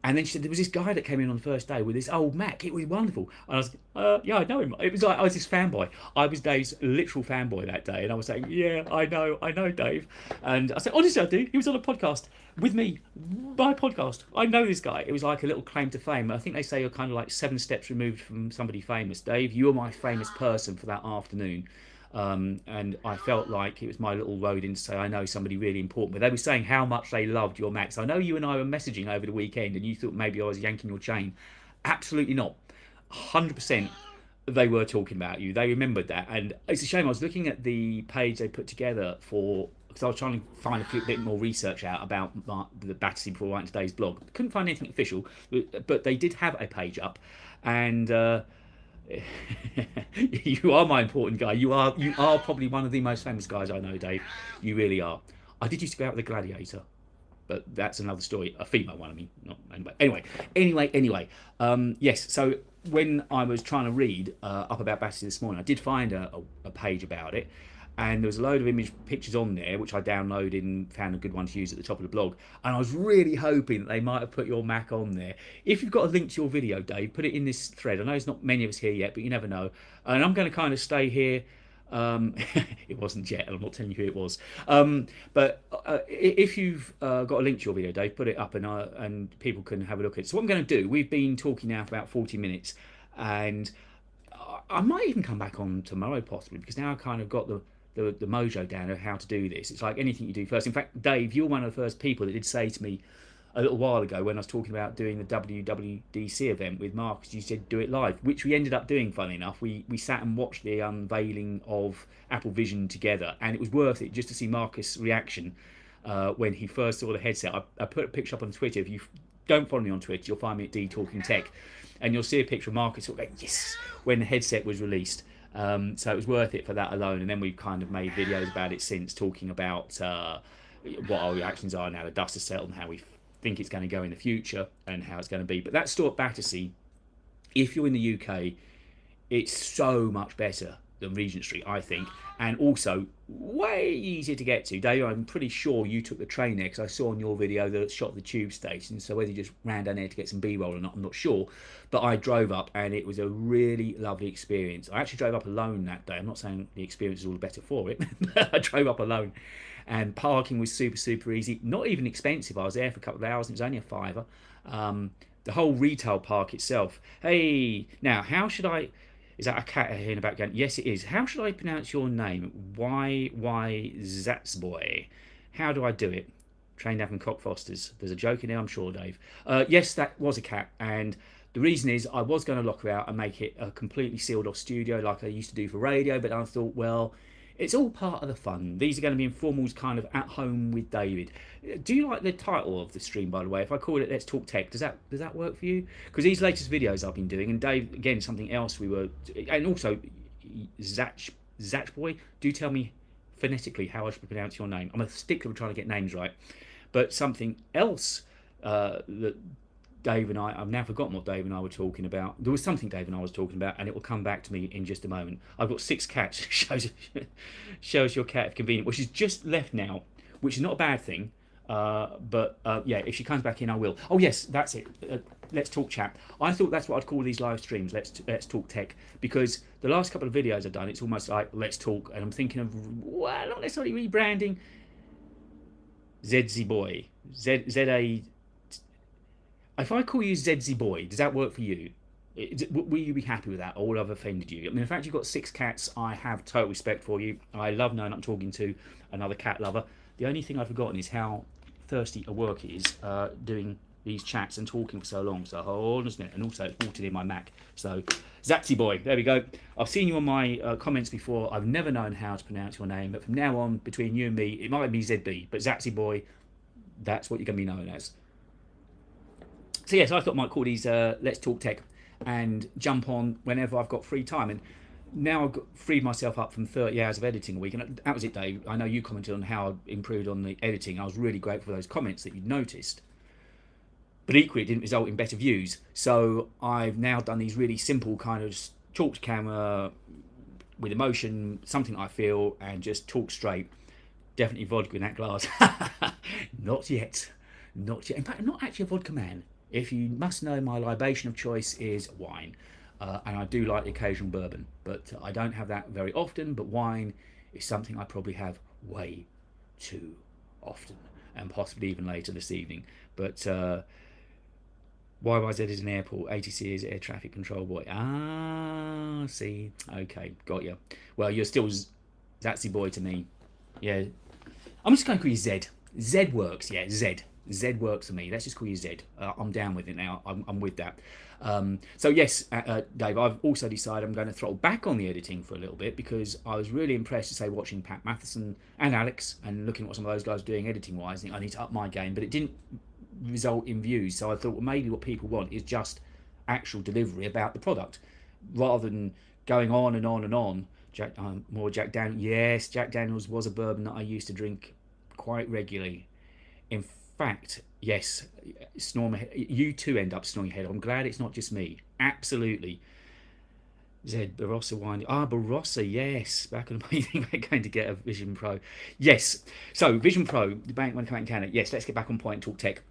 And then she said there was this guy that came in on the first day with this old Mac. It was wonderful. And I was, yeah, I know him. It was like I was this fanboy. I was Dave's literal fanboy that day, and I was saying, yeah, I know Dave. And I said, honestly, I do. He was on a podcast with me, my podcast. I know this guy. It was like a little claim to fame. I think they say you're kind of like 7 steps removed from somebody famous. Dave, you were my famous person for that afternoon. And I felt like it was my little road in to say I know somebody really important. But they were saying how much they loved your Macs. I know you and I were messaging over the weekend, and you thought maybe I was yanking your chain. Absolutely not. 100% they were talking about you. They remembered that, and it's a shame. I was looking at the page they put together for, because I was trying to find a bit more research out about the Battersea before writing today's blog. Couldn't find anything official, but they did have a page up, and. You are my important guy. You are probably one of the most famous guys I know, Dave. You really are. I did used to go out with a gladiator, but that's another story. A female one, I mean. Not anyway. Yes. So when I was trying to read up about Battersea this morning, I did find a page about it, and there was a load of pictures on there which I downloaded and found a good one to use at the top of the blog. And I was really hoping that they might have put your Mac on there. If you've got a link to your video, Dave, put it in this thread. I know there's not many of us here yet, but you never know. And I'm going to kind of stay here. It wasn't Jet, and I'm not telling you who it was. But if you've got a link to your video, Dave, put it up, and people can have a look at it. So what I'm going to do, we've been talking now for about 40 minutes, and I might even come back on tomorrow possibly, because now I've kind of got the mojo down of how to do this. It's like anything you do first. In fact, Dave, you're one of the first people that did say to me a little while ago when I was talking about doing the WWDC event with Marcus, you said do it live, which we ended up doing, funnily enough. We sat and watched the unveiling of Apple Vision together, and it was worth it just to see Marcus' reaction when he first saw the headset. I put a picture up on Twitter. If you don't follow me on Twitter, you'll find me at D Talking Tech, and you'll see a picture of Marcus sort of going, yes, when the headset was released. So it was worth it for that alone, and then we've kind of made videos about it since, talking about what our reactions are now the dust has settled and how we think it's going to go in the future and how it's going to be. But that store at Battersea, if you're in the UK, it's so much better than Regent Street, I think, and also way easier to get to. Dave, I'm pretty sure you took the train there, because I saw on your video that it shot the tube station, so whether you just ran down there to get some B-roll or not, I'm not sure, but I drove up and it was a really lovely experience. I actually drove up alone that day. I'm not saying the experience is all the better for it, but I drove up alone, and parking was super easy, not even expensive. I was there for a couple of hours and it was only a fiver. The whole retail park itself. Hey, now how should I... Is that a cat here in the background? Yes, it is. How should I pronounce your name? Y Zatsboy. How do I do it? Trained up in Cockfosters. There's a joke in there, I'm sure, Dave. Yes, that was a cat. And the reason is I was going to lock her out and make it a completely sealed off studio like I used to do for radio. But I thought, well, it's all part of the fun. These are going to be informals, kind of at home with David. Do you like the title of the stream, by the way? If I call it Let's Talk Tech, does that work for you? Because these latest videos I've been doing, and Dave, again, something else we were, and also Zatchboy, do tell me phonetically how I should pronounce your name. I'm a stickler for trying to get names right. But something else that Dave and I've now forgotten what Dave and I were talking about. There was something Dave and I was talking about, and it will come back to me in just a moment. I've got 6 cats. shows your cat if convenient. Well, she's just left now, which is not a bad thing. But yeah, if she comes back in, I will. Oh yes, that's it. Let's Talk Chat. I thought that's what I'd call these live streams. Let's Talk Tech, because the last couple of videos I've done, it's almost like Let's Talk, and I'm thinking of, well, not necessarily rebranding. ZZ Boy, ZA. If I call you ZZ Boy, does that work for you? Will you be happy with that, or will I have offended you? I mean, in fact, you've got 6 cats. I have total respect for you. I love knowing I'm talking to another cat lover. The only thing I've forgotten is how thirsty a work it is doing these chats and talking for so long. So hold on a minute. And also it's bolted in my Mac. So Zatsy Boy, there we go. I've seen you on my comments before. I've never known how to pronounce your name, but from now on, between you and me, it might be ZB, but Zatsy Boy, that's what you're going to be known as. So yes, I thought I might call these Let's Talk Tech and jump on whenever I've got free time. And now I've freed myself up from 30 hours of editing a week. And that was it, Dave. I know you commented on how I improved on the editing. I was really grateful for those comments that you'd noticed. but equally it didn't result in better views. So I've now done these really simple kind of talk to camera with emotion, something I feel, and just talk straight. Definitely vodka in that glass. Not yet. Not yet. In fact, I'm not actually a vodka man. If you must know, my libation of choice is wine. And I do like the occasional bourbon, but I don't have that very often. But wine is something I probably have way too often, and possibly even later this evening. But YYZ is an airport, ATC is air traffic control boy. Ah, see. Okay, got you. Well, you're still Zatsy boy to me. Yeah, I'm just going to call you Zed. Zed works, yeah, Zed. Zed works for me. Let's just call you Zed. I'm down with it now. I'm with that. So yes, Dave, I've also decided I'm going to throttle back on the editing for a little bit, because I was really impressed to say watching Pat Matheson and Alex and looking at what some of those guys are doing editing wise. I think I need to up my game, but it didn't result in views. So I thought, well, maybe what people want is just actual delivery about the product, rather than going on and on and on. More Jack Daniels. Yes, Jack Daniels was a bourbon that I used to drink quite regularly. In fact, yes, snore my head. You too end up snoring your head. I'm glad it's not just me. Absolutely. Zed Barossa wine. Ah, Barossa, yes. Back on the thing we're going to get a Vision Pro. Yes. So Vision Pro, the bank when it came out in Canada. Yes, let's get back on point and talk tech.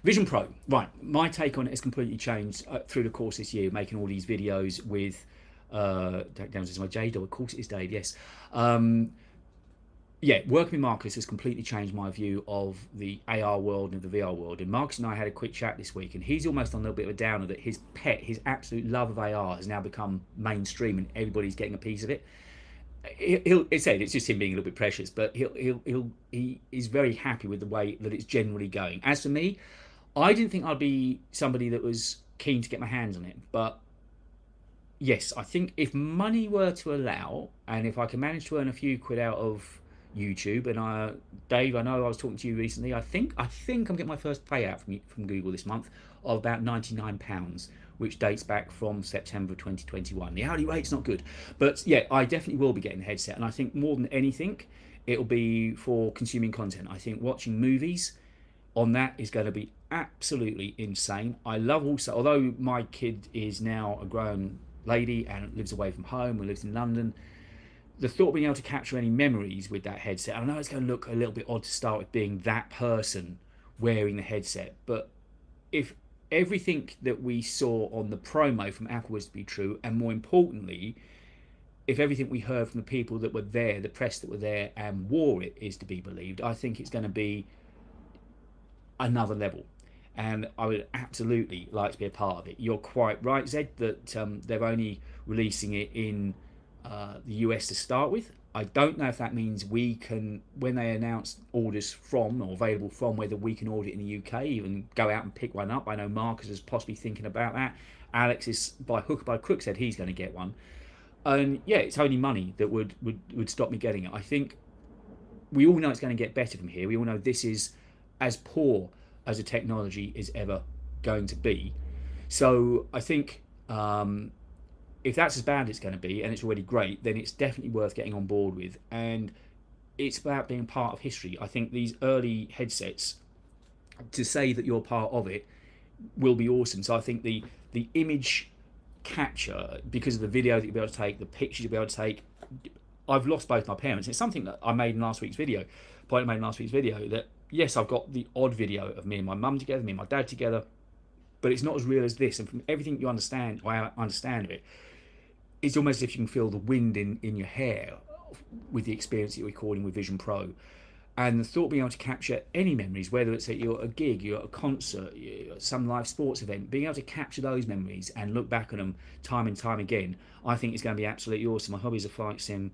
Vision Pro, right. My take on it has completely changed through the course this year, making all these videos with Jack Daniels is my J-Dog. Of course it is, Dave, yes. Yeah, working with Marcus has completely changed my view of the AR world and the VR world. And Marcus and I had a quick chat this week, and he's almost on a little bit of a downer that his pet, his absolute love of AR, has now become mainstream and everybody's getting a piece of it. It's just him being a little bit precious, but he is very happy with the way that it's generally going. As for me, I didn't think I'd be somebody that was keen to get my hands on it, but yes, I think if money were to allow, and if I can manage to earn a few quid out of YouTube, and Dave, I know I was talking to you recently. I think I'm getting my first payout from Google this month of about £99, which dates back from September 2021. The hourly rate's not good, but yeah, I definitely will be getting the headset, and I think more than anything, it'll be for consuming content. I think watching movies on that is going to be absolutely insane. I love also, although my kid is now a grown lady and lives away from home and lives in London, the thought of being able to capture any memories with that headset, I know it's going to look a little bit odd to start with being that person wearing the headset, but if everything that we saw on the promo from Apple was to be true, and more importantly, if everything we heard from the people that were there, the press that were there and wore it, is to be believed, I think it's going to be another level. And I would absolutely like to be a part of it. You're quite right, Zed, that they're only releasing it in the US to start with. I don't know if that means we can, when they announce orders from or available from, whether we can order it in the UK, even go out and pick one up. I know Marcus is possibly thinking about that. Alex is by hook or by crook said he's going to get one. And yeah, it's only money that would stop me getting it. I think we all know it's going to get better from here. We all know this is as poor as a technology is ever going to be. So I think if that's as bad as it's going to be, and it's already great, then it's definitely worth getting on board with. And it's about being part of history. I think these early headsets, to say that you're part of it, will be awesome. So I think the image capture, because of the video that you'll be able to take, the pictures you'll be able to take. I've lost both my parents. It's something that I made in last week's video. Point I made in last week's video that yes, I've got the odd video of me and my mum together, me and my dad together, but it's not as real as this. And from everything you understand, or I understand of it, it's almost as if you can feel the wind in your hair with the experience that you're recording with Vision Pro. And the thought of being able to capture any memories, whether it's at a gig, you're at a concert, you're at some live sports event, being able to capture those memories and look back at them time and time again, I think is going to be absolutely awesome. My hobby is a flight sim,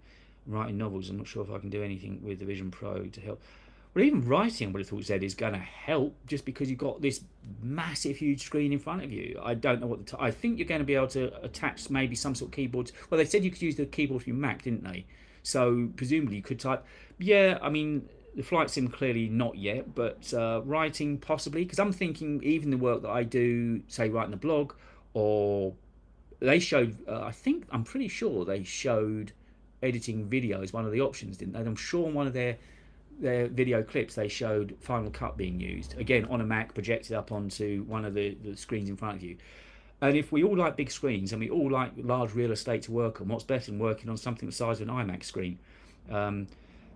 writing novels. I'm not sure if I can do anything with the Vision Pro to help. Well, even writing, I would have thought Zed is going to help, just because you've got this massive, huge screen in front of you. I don't know what I think you're going to be able to attach maybe some sort of keyboards. Well, they said you could use the keyboard from your Mac, didn't they? So presumably you could type. Yeah, I mean, the flight sim clearly not yet, but writing possibly, because I'm thinking even the work that I do, say writing a blog, or they showed, I'm pretty sure they showed editing video as one of the options, didn't they? I'm sure on one of their their video clips, they showed Final Cut being used again on a Mac, projected up onto one of the screens in front of you. And if we all like big screens and we all like large real estate to work on, what's better than working on something the size of an iMac screen? Um,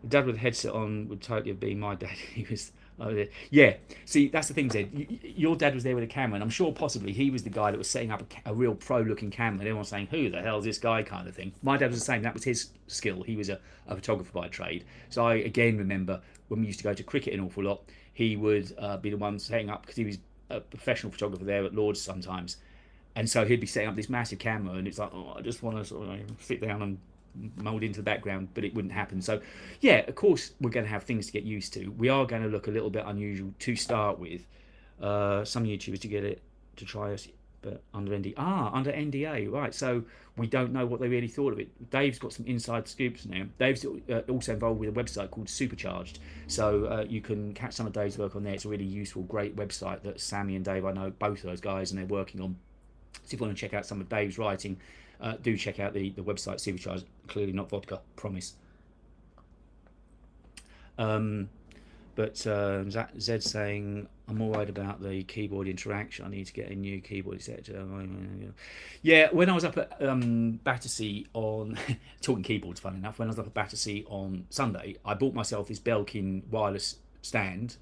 the dad with a headset on would totally have been my dad. He was, oh, yeah. See, that's the thing, Zed. Your dad was there with a camera, and I'm sure possibly he was the guy that was setting up a real pro-looking camera. And everyone's saying, "Who the hell is this guy?" kind of thing. My dad was the same. That was his skill. He was a photographer by trade. So I again remember when we used to go to cricket an awful lot. He would be the one setting up because he was a professional photographer there at Lord's sometimes. And so he'd be setting up this massive camera, and it's like, oh, I just want to sort of sit down and mold into the background, but it wouldn't happen. So, yeah, of course, we're going to have things to get used to. We are going to look a little bit unusual to start with. Some YouTubers to get it to try us, but under NDA, right? So we don't know what they really thought of it. Dave's got some inside scoops now. Dave's also involved with a website called Supercharged, so you can catch some of Dave's work on there. It's a really useful, great website that Sammy and Dave, I know both of those guys, and they're working on. So if you want to check out some of Dave's writing, do check out the website Supercharged. Clearly not vodka, promise. But Zed's saying, I'm all right about the keyboard interaction. I need to get a new keyboard set. Yeah, when I was up at Battersea on, talking keyboards, fun enough, when I was up at Battersea on Sunday, I bought myself this Belkin wireless stand,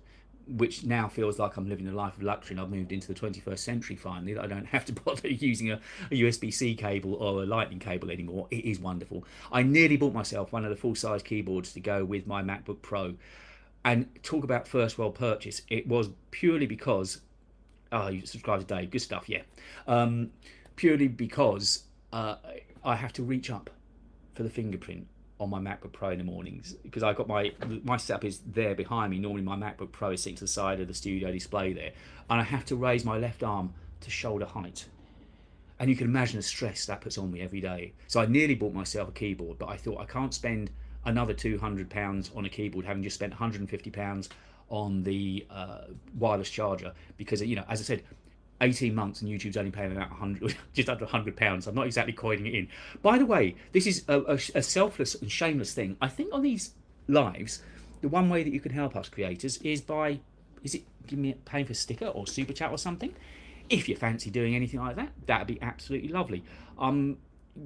which now feels like I'm living a life of luxury and I've moved into the 21st century finally, that I don't have to bother using a USB-C cable or a lightning cable anymore. It is wonderful. I nearly bought myself one of the full-size keyboards to go with my MacBook Pro. And talk about first world purchase. It was purely because, you subscribe to Dave, good stuff, yeah. Purely because I have to reach up for the fingerprint on my MacBook Pro in the mornings, because I've got my setup is there behind me. Normally my MacBook Pro is sitting to the side of the studio display there, and I have to raise my left arm to shoulder height. And you can imagine the stress that puts on me every day. So I nearly bought myself a keyboard, but I thought I can't spend another £200 on a keyboard, having just spent £150 on the wireless charger, because, you know, as I said, 18 months and YouTube's only paying about 100, just under £100. I'm not exactly coining it in. By the way, this is a selfless and shameless thing. I think on these lives, the one way that you can help us creators is by, paying for a sticker or super chat or something? If you fancy doing anything like that, that'd be absolutely lovely. I'm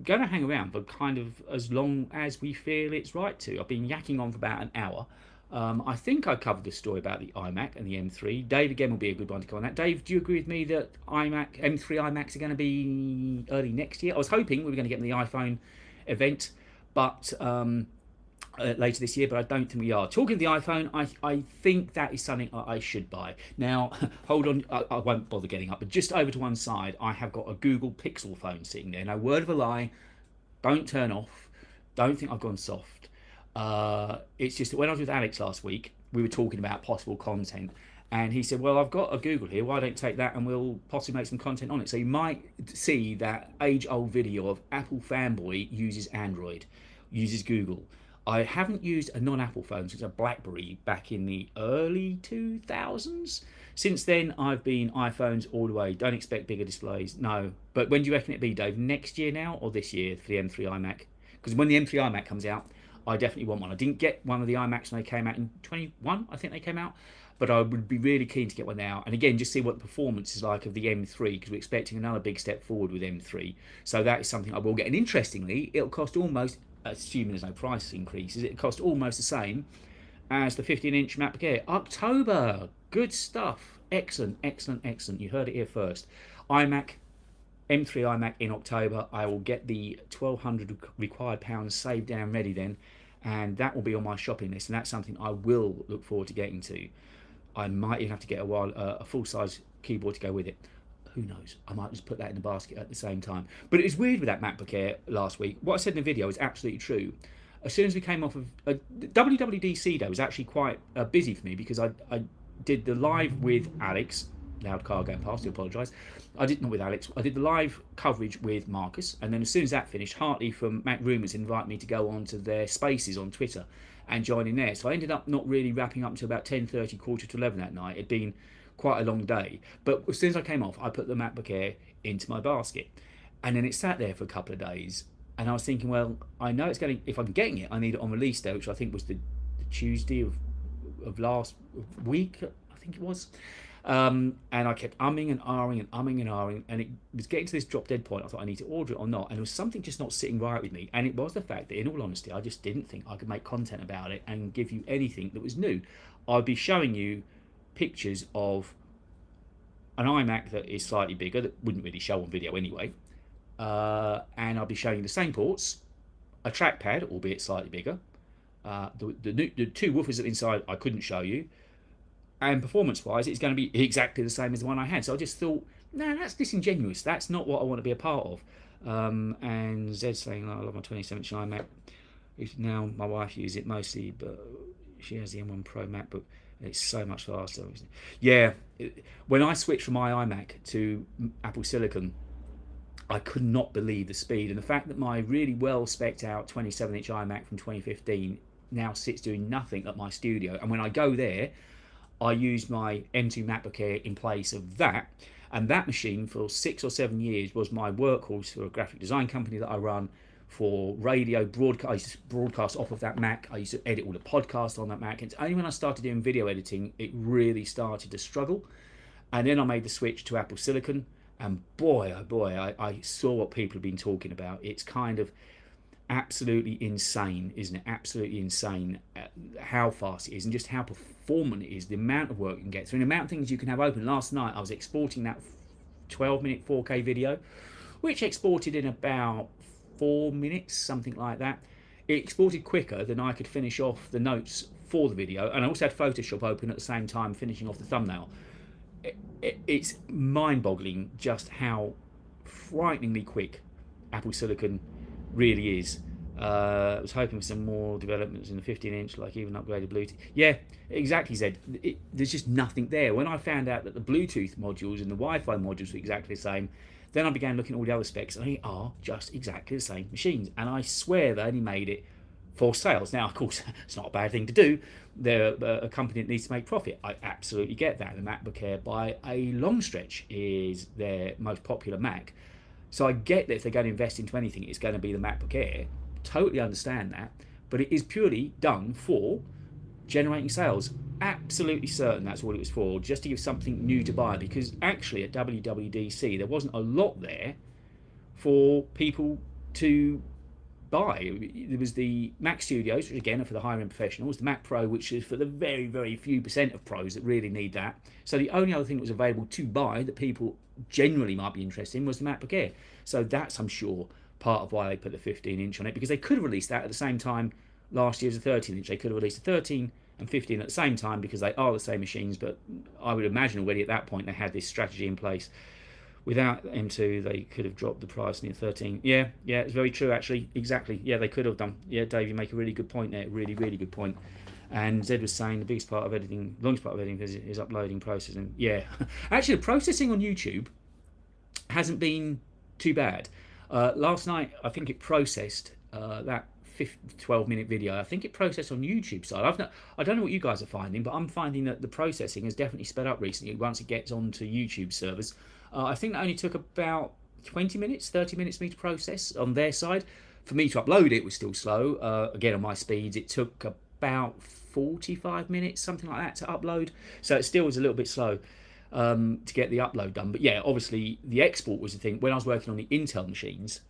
going to hang around for kind of as long as we feel it's right to. I've been yakking on for about an hour. I think I covered the story about the iMac and the M3. Dave, again, will be a good one to go on that. Dave, do you agree with me that M3 iMacs are going to be early next year? I was hoping we were going to get them the iPhone event, but later this year, but I don't think we are. Talking of the iPhone, I think that is something I should buy. Now, hold on, I won't bother getting up, but just over to one side, I have got a Google Pixel phone sitting there. No word of a lie, don't turn off, don't think I've gone soft. It's just that when I was with Alex last week, we were talking about possible content, and he said, well, I've got a Google here, why don't you take that and we'll possibly make some content on it. So you might see that age-old video of Apple fanboy uses Android, uses Google. I haven't used a non-Apple phone since a BlackBerry back in the early 2000s. Since then, I've been iPhones all the way. Don't expect bigger displays, no. But when do you reckon it'd be, Dave? Next year now or this year for the M3 iMac? Because when the M3 iMac comes out, I definitely want one. I didn't get one of the iMacs when they came out in 21, I think they came out. But I would be really keen to get one now. And again, just see what the performance is like of the M3, because we're expecting another big step forward with M3. So that is something I will get. And interestingly, it'll cost almost, assuming there's no price increases, it cost almost the same as the 15-inch MacBook Air. October, good stuff. Excellent, excellent, excellent. You heard it here first. iMac, M3 iMac in October. I will get the 1,200 required pounds saved down ready then, and that will be on my shopping list, and that's something I will look forward to getting to. I might even have to get a full-size keyboard to go with it. Who knows? I might just put that in the basket at the same time. But it was weird with that MacBook Air last week. What I said in the video is absolutely true. As soon as we came off of WWDC, though, was actually quite busy for me, because I did the live with Alex. Loud car going past, I apologise. Not with Alex. I did the live coverage with Marcus, and then as soon as that finished, Hartley from Mac Rumours invited me to go on to their spaces on Twitter and join in there. So I ended up not really wrapping up until about 10:30, quarter to 11 that night. It'd been quite a long day. But as soon as I came off, I put the MacBook Air into my basket. And then it sat there for a couple of days. And I was thinking, well, I know it's going to, if I'm getting it, I need it on release day, which I think was the Tuesday of of last week, I think it was. And I kept umming and ahhing and umming and ahhing, and it was getting to this drop dead point. I thought I need to order it or not, and there was something just not sitting right with me. And it was the fact that, in all honesty, I just didn't think I could make content about it and give you anything that was new. I'd be showing you pictures of an iMac that is slightly bigger, that wouldn't really show on video anyway, and I'll be showing you the same ports, a trackpad, albeit slightly bigger, the two woofers that are inside I couldn't show you, and performance-wise, it's going to be exactly the same as the one I had. So I just thought, nah, that's disingenuous. That's not what I want to be a part of. And Zed's saying, oh, I love my 27-inch iMac. Now my wife uses it mostly, but she has the M1 Pro MacBook. It's so much faster. Yeah, when I switched from my iMac to Apple Silicon, I could not believe the speed. And the fact that my really well spec'd out 27-inch iMac from 2015 now sits doing nothing at my studio. And when I go there, I use my M2 MacBook Air in place of that. And that machine for 6 or 7 years was my workhorse for a graphic design company that I run, for radio broadcast. I used to broadcast off of that Mac. I used to edit all the podcasts on that Mac. It's only when I started doing video editing, it really started to struggle. And then I made the switch to Apple Silicon. And boy, oh boy, I saw what people have been talking about. It's kind of absolutely insane, isn't it? Absolutely insane how fast it is and just how performant it is, the amount of work you can get through, and the amount of things you can have open. Last night I was exporting that 12-minute 4K video, which exported in about 4 minutes, something like that. It exported quicker than I could finish off the notes for the video, and I also had Photoshop open at the same time finishing off the thumbnail. It's mind-boggling just how frighteningly quick Apple Silicon really is. I was hoping for some more developments in the 15-inch, like even upgraded Bluetooth. Yeah, exactly, Zed. There's just nothing there. When I found out that the Bluetooth modules and the Wi-Fi modules were exactly the same, then I began looking at all the other specs, and they are just exactly the same machines. And I swear they only made it for sales. Now, of course, it's not a bad thing to do. They're a company that needs to make profit. I absolutely get that. The MacBook Air, by a long stretch, is their most popular Mac. So I get that if they're going to invest into anything, it's going to be the MacBook Air. Totally understand that. But it is purely done for generating sales. Absolutely certain that's what it was for, just to give something new to buy. Because actually at WWDC, there wasn't a lot there for people to buy. There was the Mac Studios, which again are for the higher end professionals, the Mac Pro, which is for the very, very few percent of pros that really need that. So the only other thing that was available to buy that people generally might be interested in was the MacBook Air. So that's, I'm sure, part of why they put the 15-inch on it, because they could have released that at the same time last year as a 13-inch. They could have released a 13 and 15 at the same time because they are the same machines, but I would imagine already at that point they had this strategy in place. Without M2, they could have dropped the price near 13. Yeah, it's very true, actually. Exactly. Yeah, they could have done. Yeah, Dave, you make a really good point there. Really, really good point. And Zed was saying the biggest part of editing, longest part of editing is uploading, processing. Yeah. Actually, the processing on YouTube hasn't been too bad. Last night, I think it processed that 12-minute video. I think it processed on YouTube side. I don't know what you guys are finding, but I'm finding that the processing has definitely sped up recently once it gets onto YouTube servers. I think that only took about 20 minutes, 30 minutes for me to process on their side. For me to upload it was still slow. Again, on my speeds, it took about 45 minutes, something like that, to upload. So it still was a little bit slow to get the upload done. But yeah, obviously the export was the thing. When I was working on the Intel machines,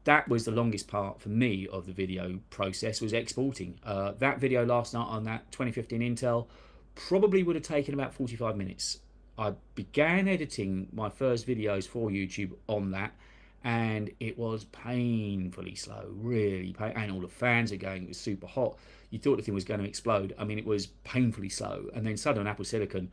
that was the longest part for me of the video process, was exporting. That video last night on that 2015 Intel probably would have taken about 45 minutes. I began editing my first videos for YouTube on that, and it was painfully slow, really and all the fans are going, it was super hot. You thought the thing was going to explode. I mean, it was painfully slow. And then suddenly on Apple Silicon,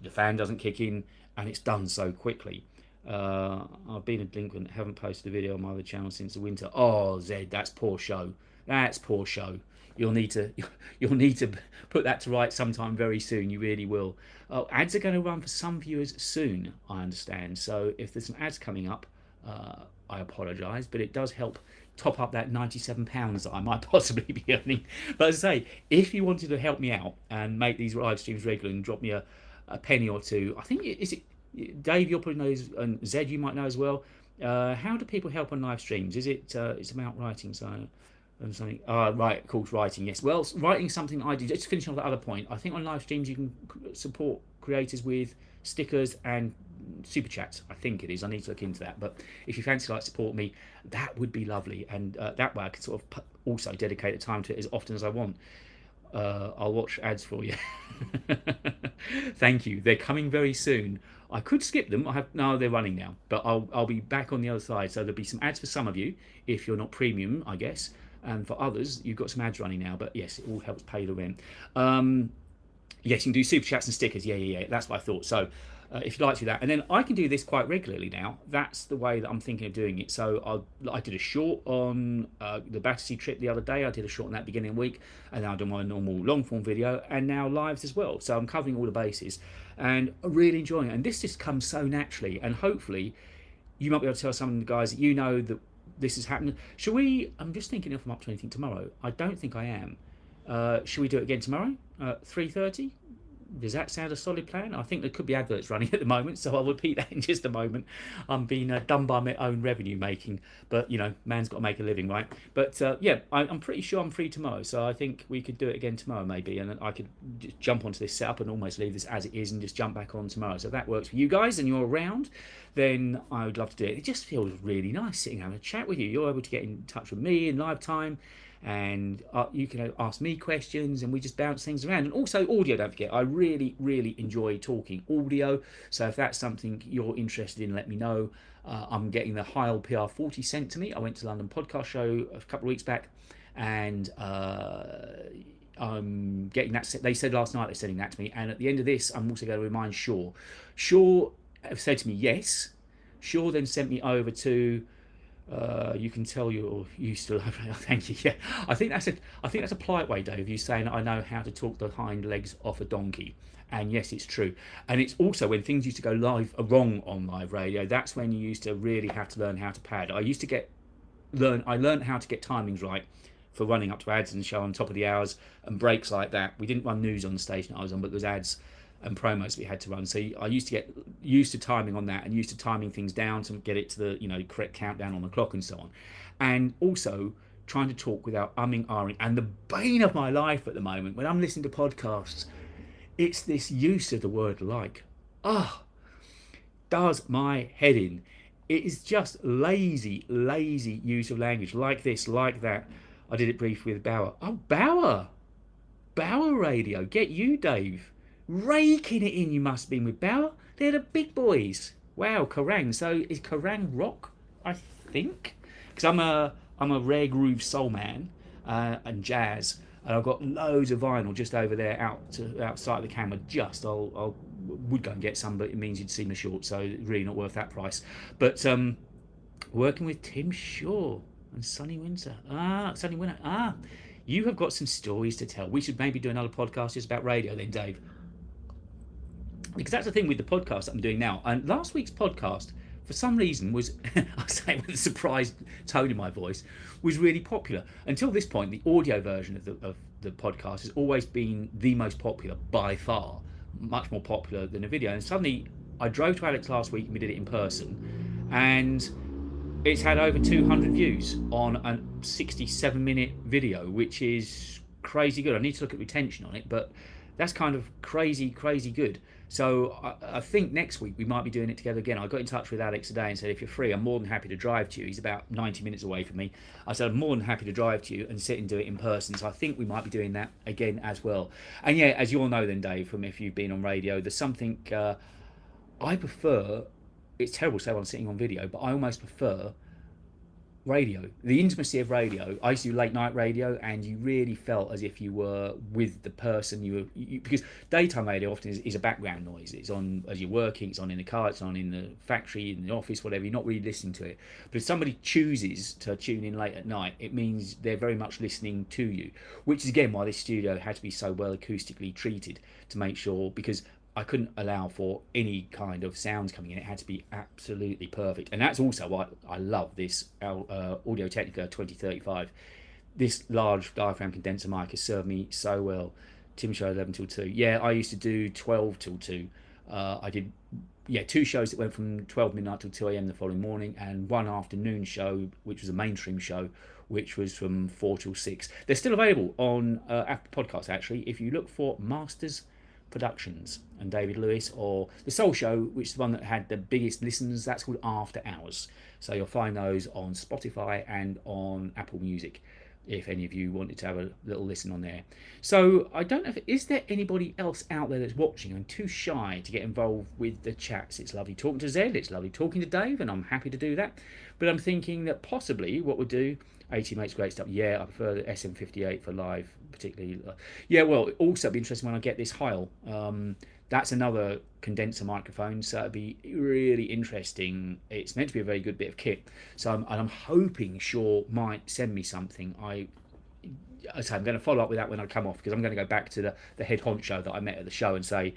the fan doesn't kick in, and it's done so quickly. I've been a delinquent, haven't posted a video on my other channel since the winter. Oh, Zed, that's poor show. That's poor show. You'll need to put that to right sometime very soon. You really will. Oh, ads are going to run for some viewers soon, I understand. So if there's some ads coming up, I apologise, but it does help top up that £97 that I might possibly be earning. But as I say, if you wanted to help me out and make these live streams regular and drop me a penny or two, I think is it Dave, you'll probably know, and Zed, you might know as well. How do people help on live streams? Is it it's about writing? So And something, right, of course, writing, yes. Well, writing something I do. Just finishing off that other point, I think on live streams you can support creators with stickers and super chats. I think it is. I need to look into that. But if you fancy like support me, that would be lovely. And that way I could sort of also dedicate the time to it as often as I want. I'll watch ads for you. Thank you. They're coming very soon. I could skip them. I have no, they're running now, but I'll be back on the other side. So there'll be some ads for some of you if you're not premium, I guess, and for others, you've got some ads running now. But yes, it all helps pay the rent. Yes, you can do super chats and stickers. Yeah. That's what I thought. So if you'd like to do that, and then I can do this quite regularly now. That's the way that I'm thinking of doing it. So I did a short on the Battersea trip the other day. I did a short on that beginning of the week, and now I do my normal long form video, and now lives as well. So I'm covering all the bases, and I'm really enjoying it. And this just comes so naturally, and hopefully you might be able to tell some of the guys that you know that this is happening. Shall we? I'm just thinking if I'm up to anything tomorrow. I don't think I am. Should we do it again tomorrow? 3:30? Does that sound a solid plan? I think there could be adverts running at the moment, so I'll repeat that in just a moment. I'm being done by my own revenue making, but you know, man's got to make a living, right? But yeah, I'm pretty sure I'm free tomorrow, so I think we could do it again tomorrow maybe, and I could just jump onto this setup and almost leave this as it is and just jump back on tomorrow. So if that works for you guys and you're around, then I would love to do it. It just feels really nice sitting having a chat with you. You're able to get in touch with me in live time, and you can ask me questions and we just bounce things around. And also audio, don't forget, I really enjoy talking audio, so if that's something you're interested in, let me know. I'm getting the Heil PR40 sent to me. I went to the London Podcast Show a couple of weeks back, and I'm getting that. They said last night they're sending that to me, and at the end of this I'm also going to remind Shaw have said to me yes. Shaw then sent me over to you can tell you still have. Thank you. Yeah, I think that's a polite way, Dave, of you saying I know how to talk the hind legs off a donkey. And yes, it's true. And it's also when things used to go wrong on live radio. That's when you used to really have to learn how to pad. I learned how to get timings right for running up to ads and show on top of the hours and breaks like that. We didn't run news on the station I was on, but there was ads and promos we had to run. So I used to get used to timing on that and used to timing things down to get it to the correct countdown on the clock and so on. And also trying to talk without umming, ahhing. And the bane of my life at the moment when I'm listening to podcasts, it's this use of the word like. Does my head in. It is just lazy use of language, like this, like that. I did it briefly with Bauer. Oh, Bauer Radio, get you, Dave. Raking it in, you must have been with Bauer. They're the big boys. Wow, Kerrang. So is Kerrang rock? I think, because I'm a rare groove soul man and jazz, and I've got loads of vinyl just over there outside the camera. I would go and get some, but it means you'd see me short, so really not worth that price. But working with Tim Shaw and Sonny Winter. You have got some stories to tell. We should maybe do another podcast just about radio then, Dave. Because that's the thing with the podcast that I'm doing now. And last week's podcast, for some reason, was, I say with a surprised tone in my voice, was really popular. Until this point, the audio version of the podcast has always been the most popular by far, much more popular than a video. And suddenly, I drove to Alex last week and we did it in person, and it's had over 200 views on a 67-minute video, which is crazy good. I need to look at retention on it, but that's kind of crazy good. So I think next week we might be doing it together again. I got in touch with Alex today and said, if you're free, I'm more than happy to drive to you. He's about 90 minutes away from me. I said, I'm more than happy to drive to you and sit and do it in person. So I think we might be doing that again as well. And yeah, as you all know then, Dave, from if you've been on radio, there's something I prefer. It's terrible to say when I'm sitting on video, but I almost prefer radio, the intimacy of radio. I used to do late night radio, and you really felt as if you were with the person because daytime radio often is a background noise. It's on as you're working, it's on in the car, it's on in the factory, in the office, whatever. You're not really listening to it. But if somebody chooses to tune in late at night, it means they're very much listening to you, which is again why this studio had to be so well acoustically treated to make sure, because I couldn't allow for any kind of sounds coming in. It had to be absolutely perfect. And that's also why I love this Audio Technica 2035. This large diaphragm condenser mic has served me so well. Tim Show 11 till 2. Yeah, I used to do 12 till 2. I did 2 shows that went from 12 midnight till 2 a.m. the following morning, and one afternoon show, which was a mainstream show, which was from 4 till 6. They're still available on Apple Podcasts, actually, if you look for Masters Productions and David Lewis, or The Soul Show, which is the one that had the biggest listens. That's called After Hours. So you'll find those on Spotify and on Apple Music, if any of you wanted to have a little listen on there. So I don't know is there anybody else out there that's watching? I'm too shy to get involved with the chats. It's lovely talking to Zed, it's lovely talking to Dave, and I'm happy to do that. But I'm thinking that possibly what we'll do, 80 makes great stuff. Yeah, I prefer the SM58 for live, particularly. Yeah, well, also be interesting when I get this Heil. That's another condenser microphone, so it'd be really interesting. It's meant to be a very good bit of kit, so I'm hoping Shaw might send me something. I'm going to follow up with that when I come off, because I'm going to go back to the head honcho that I met at the show and say,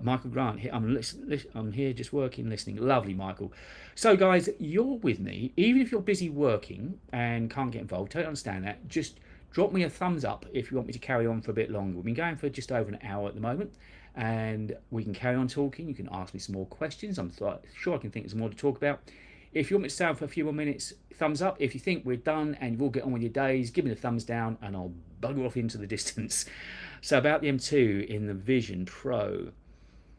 Michael Grant, I'm here just working, listening. Lovely, Michael. So, guys, you're with me. Even if you're busy working and can't get involved, totally understand that. Just drop me a thumbs up if you want me to carry on for a bit longer. We've been going for just over an hour at the moment, and we can carry on talking. You can ask me some more questions. I'm sure I can think of some more to talk about. If you want me to stay on for a few more minutes, thumbs up. If you think we're done and you've all get on with your days, give me the thumbs down and I'll bugger off into the distance. So about the M2 in the Vision Pro,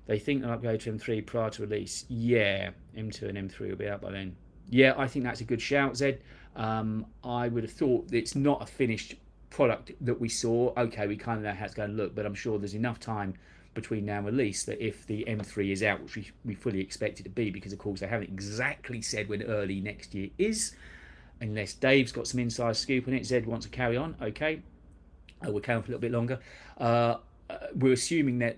they think they'll upgrade to M3 prior to release. Yeah, M2 and M3 will be out by then. Yeah, I think that's a good shout, Zed. I would have thought that it's not a finished product that we saw. Okay, we kind of know how it's going to look, but I'm sure there's enough time between now and release that if the M3 is out, which we fully expect it to be, because of course they haven't exactly said when early next year is, unless Dave's got some inside scoop on it. Zed wants to carry on. Okay, we'll carry on for a little bit longer. We're assuming that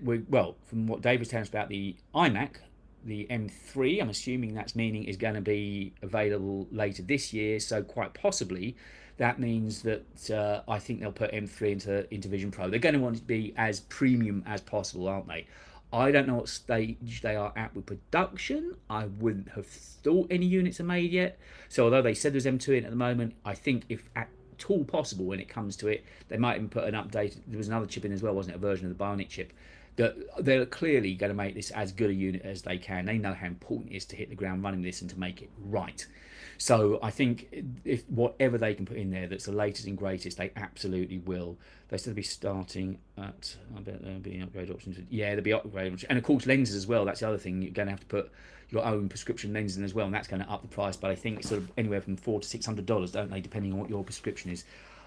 from what Dave was telling us about the iMac, the M3, I'm assuming that's meaning is going to be available later this year. So quite possibly that means that I think they'll put M3 into Vision Pro. They're going to want it to be as premium as possible, aren't they? I don't know what stage they are at with production. I wouldn't have thought any units are made yet. So although they said there's M2 in at the moment, I think if at all possible when it comes to it, they might even put an update. There was another chip in as well, wasn't it? A version of the Bionic chip. That they're clearly going to make this as good a unit as they can. They know how important it is to hit the ground running this and to make it right. So I think if whatever they can put in there that's the latest and greatest, they absolutely will. They'll still be starting at, I bet there'll be upgrade options. Yeah, there'll be upgrade options. And of course lenses as well. That's the other thing. You're going to have to put your own prescription lens in as well, and that's going to up the price. But I think it's sort of anywhere from $400 to $600, don't they, depending on what your prescription is.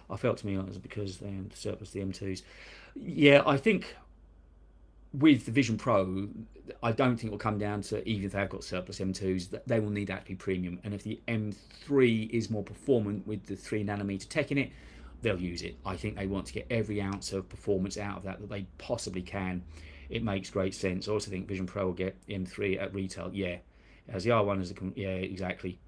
I felt to me it was because they surplus the M2s. Yeah, I think with the Vision Pro, I don't think it will come down to, even if they've got surplus M2s, they will need that to be premium. And if the M3 is more performant with the 3nm tech in it, they'll use it. I think they want to get every ounce of performance out of that they possibly can. It makes great sense. I also think Vision Pro will get M3 at retail. Yeah, as the R1 is yeah, exactly.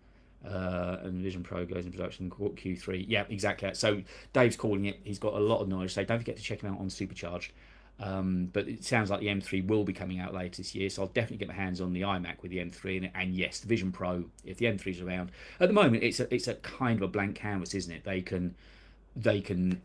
And Vision Pro goes in production Q3. Yeah, exactly. So Dave's calling it. He's got a lot of knowledge. So don't forget to check him out on Supercharged. But it sounds like the M3 will be coming out later this year, so I'll definitely get my hands on the iMac with the M3 and yes, the Vision Pro, if the M3 is around. At the moment, it's a kind of a blank canvas, isn't it? They can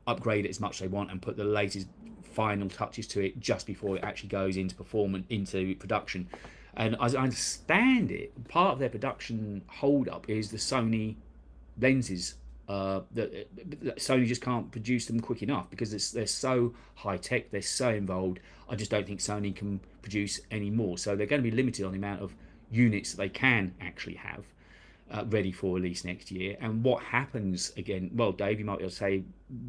upgrade it as much as they want and put the latest final touches to it just before it actually goes into production. And as I understand it, part of their production hold-up is the Sony lenses. That Sony just can't produce them quick enough because they're so high-tech, they're so involved. I just don't think Sony can produce any more. So they're going to be limited on the amount of units that they can actually have ready for release next year. And what happens, again, well, Dave, you might be able to say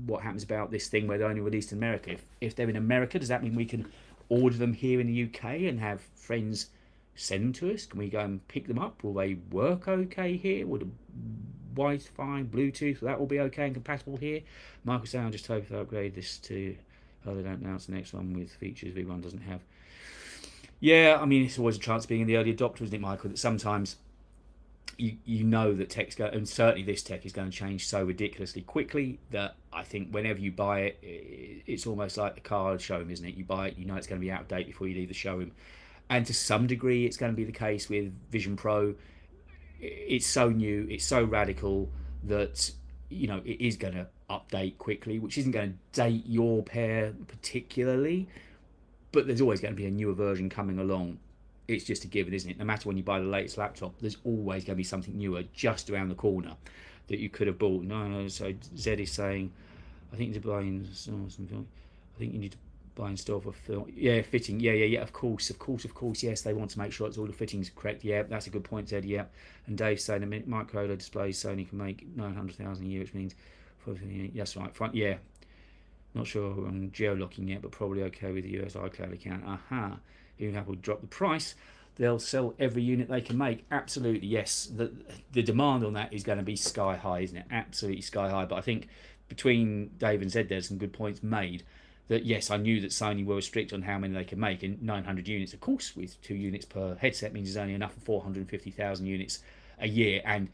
what happens about this thing where they're only released in America. If they're in America, does that mean we can order them here in the UK and have friends send them to us? Can we go and pick them up? Will they work okay here? Would Wi-Fi, Bluetooth, that will be okay and compatible here? Michael saying, I just hope they upgrade this to, oh, they don't announce the next one with features V1 doesn't have. Yeah, I mean, it's always a chance being in the early adopter, isn't it, Michael, that sometimes you know that tech's going, and certainly this tech is going to change so ridiculously quickly that I think whenever you buy it, it's almost like the car showroom, isn't it? You buy it, you know it's going to be out of date before you leave the showroom. And to some degree, it's going to be the case with Vision Pro. It's so new, it's so radical that, you know, it is going to update quickly, which isn't going to date your pair particularly, but there's always going to be a newer version coming along. It's just a given, isn't it? No matter when you buy the latest laptop, there's always going to be something newer just around the corner that you could have bought. No, so Zed is saying, I think you're buying something. I think you need to buy and store for film. Yeah, fitting. Yeah. Of course. Yes, they want to make sure it's all the fittings are correct. Yeah, that's a good point, Zed. Yeah, and Dave's saying the micro OLED displays Sony can make 900,000 a year, which means, that's right. Front, yeah. Not sure on geo-locking yet, but probably okay with the US iCloud account. Aha. Even Apple drop the price, they'll sell every unit they can make. Absolutely, yes. The demand on that is going to be sky high, isn't it? Absolutely sky high. But I think between Dave and Zed, there's some good points made. That yes, I knew that Sony were strict on how many they could make, and 900 units, of course, with 2 units per headset means there's only enough for 450,000 units a year, and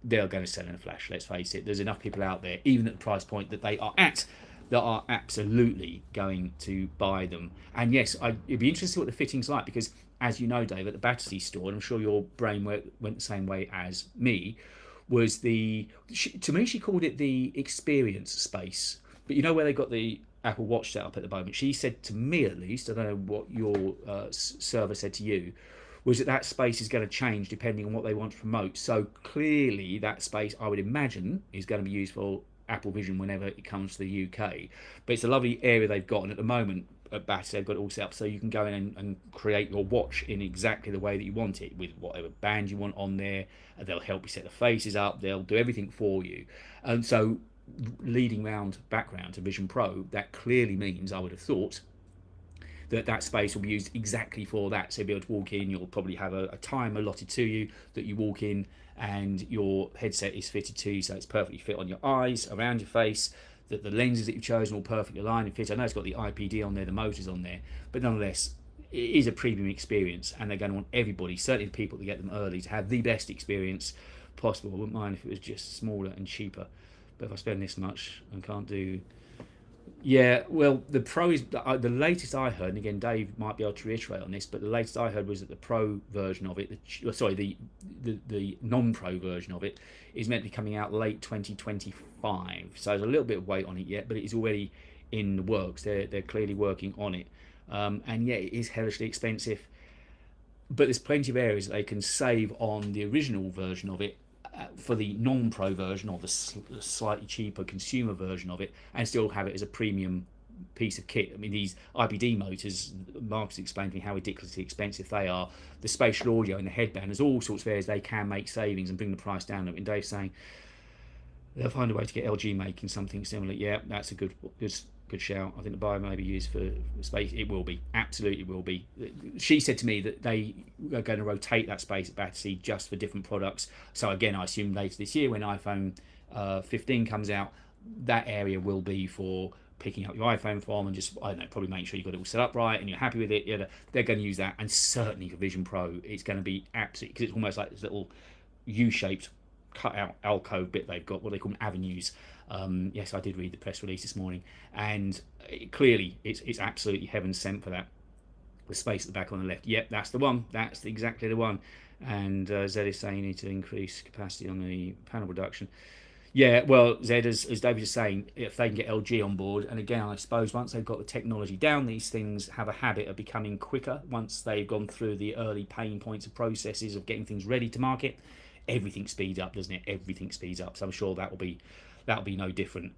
they're going to sell in a flash. Let's face it. There's enough people out there, even at the price point that they are at, that are absolutely going to buy them. And yes, it'd be interesting to see what the fitting's like, because as you know, Dave, at the Battersea store, and I'm sure your brain went the same way as me, was to me she called it the experience space. But you know where they got the Apple Watch set up at the moment? She said to me, at least, I don't know what your server said to you, was that space is going to change depending on what they want to promote. So clearly that space, I would imagine, is going to be used for Apple Vision whenever it comes to the UK. But it's a lovely area they've got, and at the moment at Battersea they've got it all set up so you can go in and create your watch in exactly the way that you want it, with whatever band you want on there. They'll help you set the faces up, they'll do everything for you. And so leading round background to Vision Pro, that clearly means, I would have thought, that space will be used exactly for that. So you'll be able to walk in, you'll probably have a time allotted to you that you walk in, and your headset is fitted to you, so it's perfectly fit on your eyes, around your face, that the lenses that you've chosen will perfectly align and fit. I know it's got the IPD on there, the motor's on there, but nonetheless, it is a premium experience, and they're going to want everybody, certainly the people that get them early, to have the best experience possible. I wouldn't mind if it was just smaller and cheaper, but if I spend this much and can't do... Yeah, well, the Pro is the latest I heard, and again, Dave might be able to reiterate on this, but the latest I heard was that the Pro version of it, the non-Pro version of it, is meant to be coming out late 2025. So there's a little bit of wait on it yet, but it is already in the works. They're clearly working on it, and yeah, it is hellishly expensive, but there's plenty of areas that they can save on the original version of it for the non-Pro version, or the slightly cheaper consumer version of it, and still have it as a premium piece of kit. I mean, these IPD motors, Marcus explained to me how ridiculously expensive they are. The spatial audio in the headband, there's all sorts of areas they can make savings and bring the price down. And Dave's saying they'll find a way to get LG making something similar. Yeah, that's a good shout. I think the buyer may be used for space. It will be, absolutely will be. She said to me that they are going to rotate that space at Battersea just for different products. So again, I assume later this year when iPhone 15 comes out, that area will be for picking up your iPhone from, and just, I don't know, probably make sure you've got it all set up right and you're happy with it. Yeah, they're going to use that. And certainly for Vision Pro, it's going to be absolutely, because it's almost like this little U-shaped cut out alcove bit they've got, what they call them, avenues. Yes, I did read the press release this morning, and clearly it's absolutely heaven sent for that. The space at the back on the left, yep, that's the one, that's exactly the one. And Zed is saying you need to increase capacity on the panel production. Yeah, well, Zed, as David is saying, if they can get LG on board, and again, I suppose once they've got the technology down, these things have a habit of becoming quicker. Once they've gone through the early pain points of processes of getting things ready to market, everything speeds up, doesn't it? Everything speeds up. So I'm sure that'll be no different.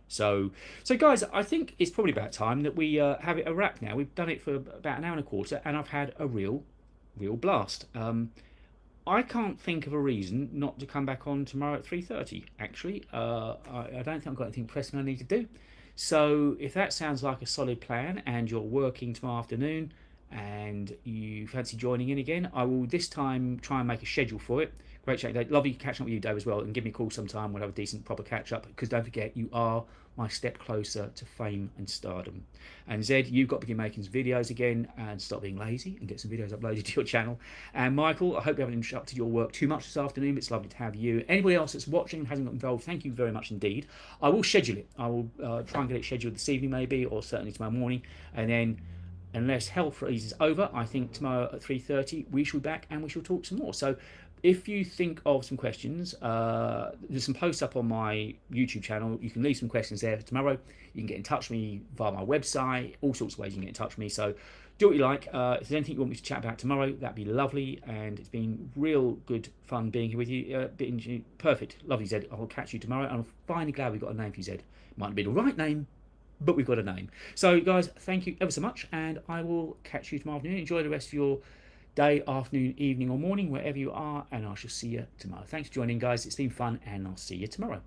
So guys, I think it's probably about time that we have it a wrap now. We've done it for about an hour and a quarter, and I've had a real blast. I can't think of a reason not to come back on tomorrow at 3:30. Actually, I don't think I've got anything pressing I need to do. So if that sounds like a solid plan, and you're working tomorrow afternoon, and you fancy joining in again, I will this time try and make a schedule for it. Great chat, Dave. Lovely catching up with you, Dave, as well. And give me a call sometime. We'll have a decent, proper catch up. Because don't forget, you are my step closer to fame and stardom. And Zed, you've got to begin making some videos again and stop being lazy and get some videos uploaded to your channel. And Michael, I hope you haven't interrupted your work too much this afternoon. But it's lovely to have you. Anybody else that's watching and hasn't got involved, thank you very much indeed. I will schedule it. I will try and get it scheduled this evening, maybe, or certainly tomorrow morning. And then, unless hell freezes over, I think tomorrow at 3:30 we shall be back and we shall talk some more. So if you think of some questions, there's some posts up on my YouTube channel. You can leave some questions there for tomorrow. You can get in touch with me via my website, all sorts of ways you can get in touch with me. So Do what you like. If there's anything you want me to chat about tomorrow, that'd be lovely. And it's been real good fun being here with you. Perfect. Lovely, Zed. I'll catch you tomorrow. And I'm finally glad we got a name for you, Zed. Might not be the right name, but we've got a name. So, guys, thank you ever so much. And I will catch you tomorrow afternoon. Enjoy the rest of your day, afternoon, evening, or morning, wherever you are. And I shall see you tomorrow. Thanks for joining, guys. It's been fun. And I'll see you tomorrow.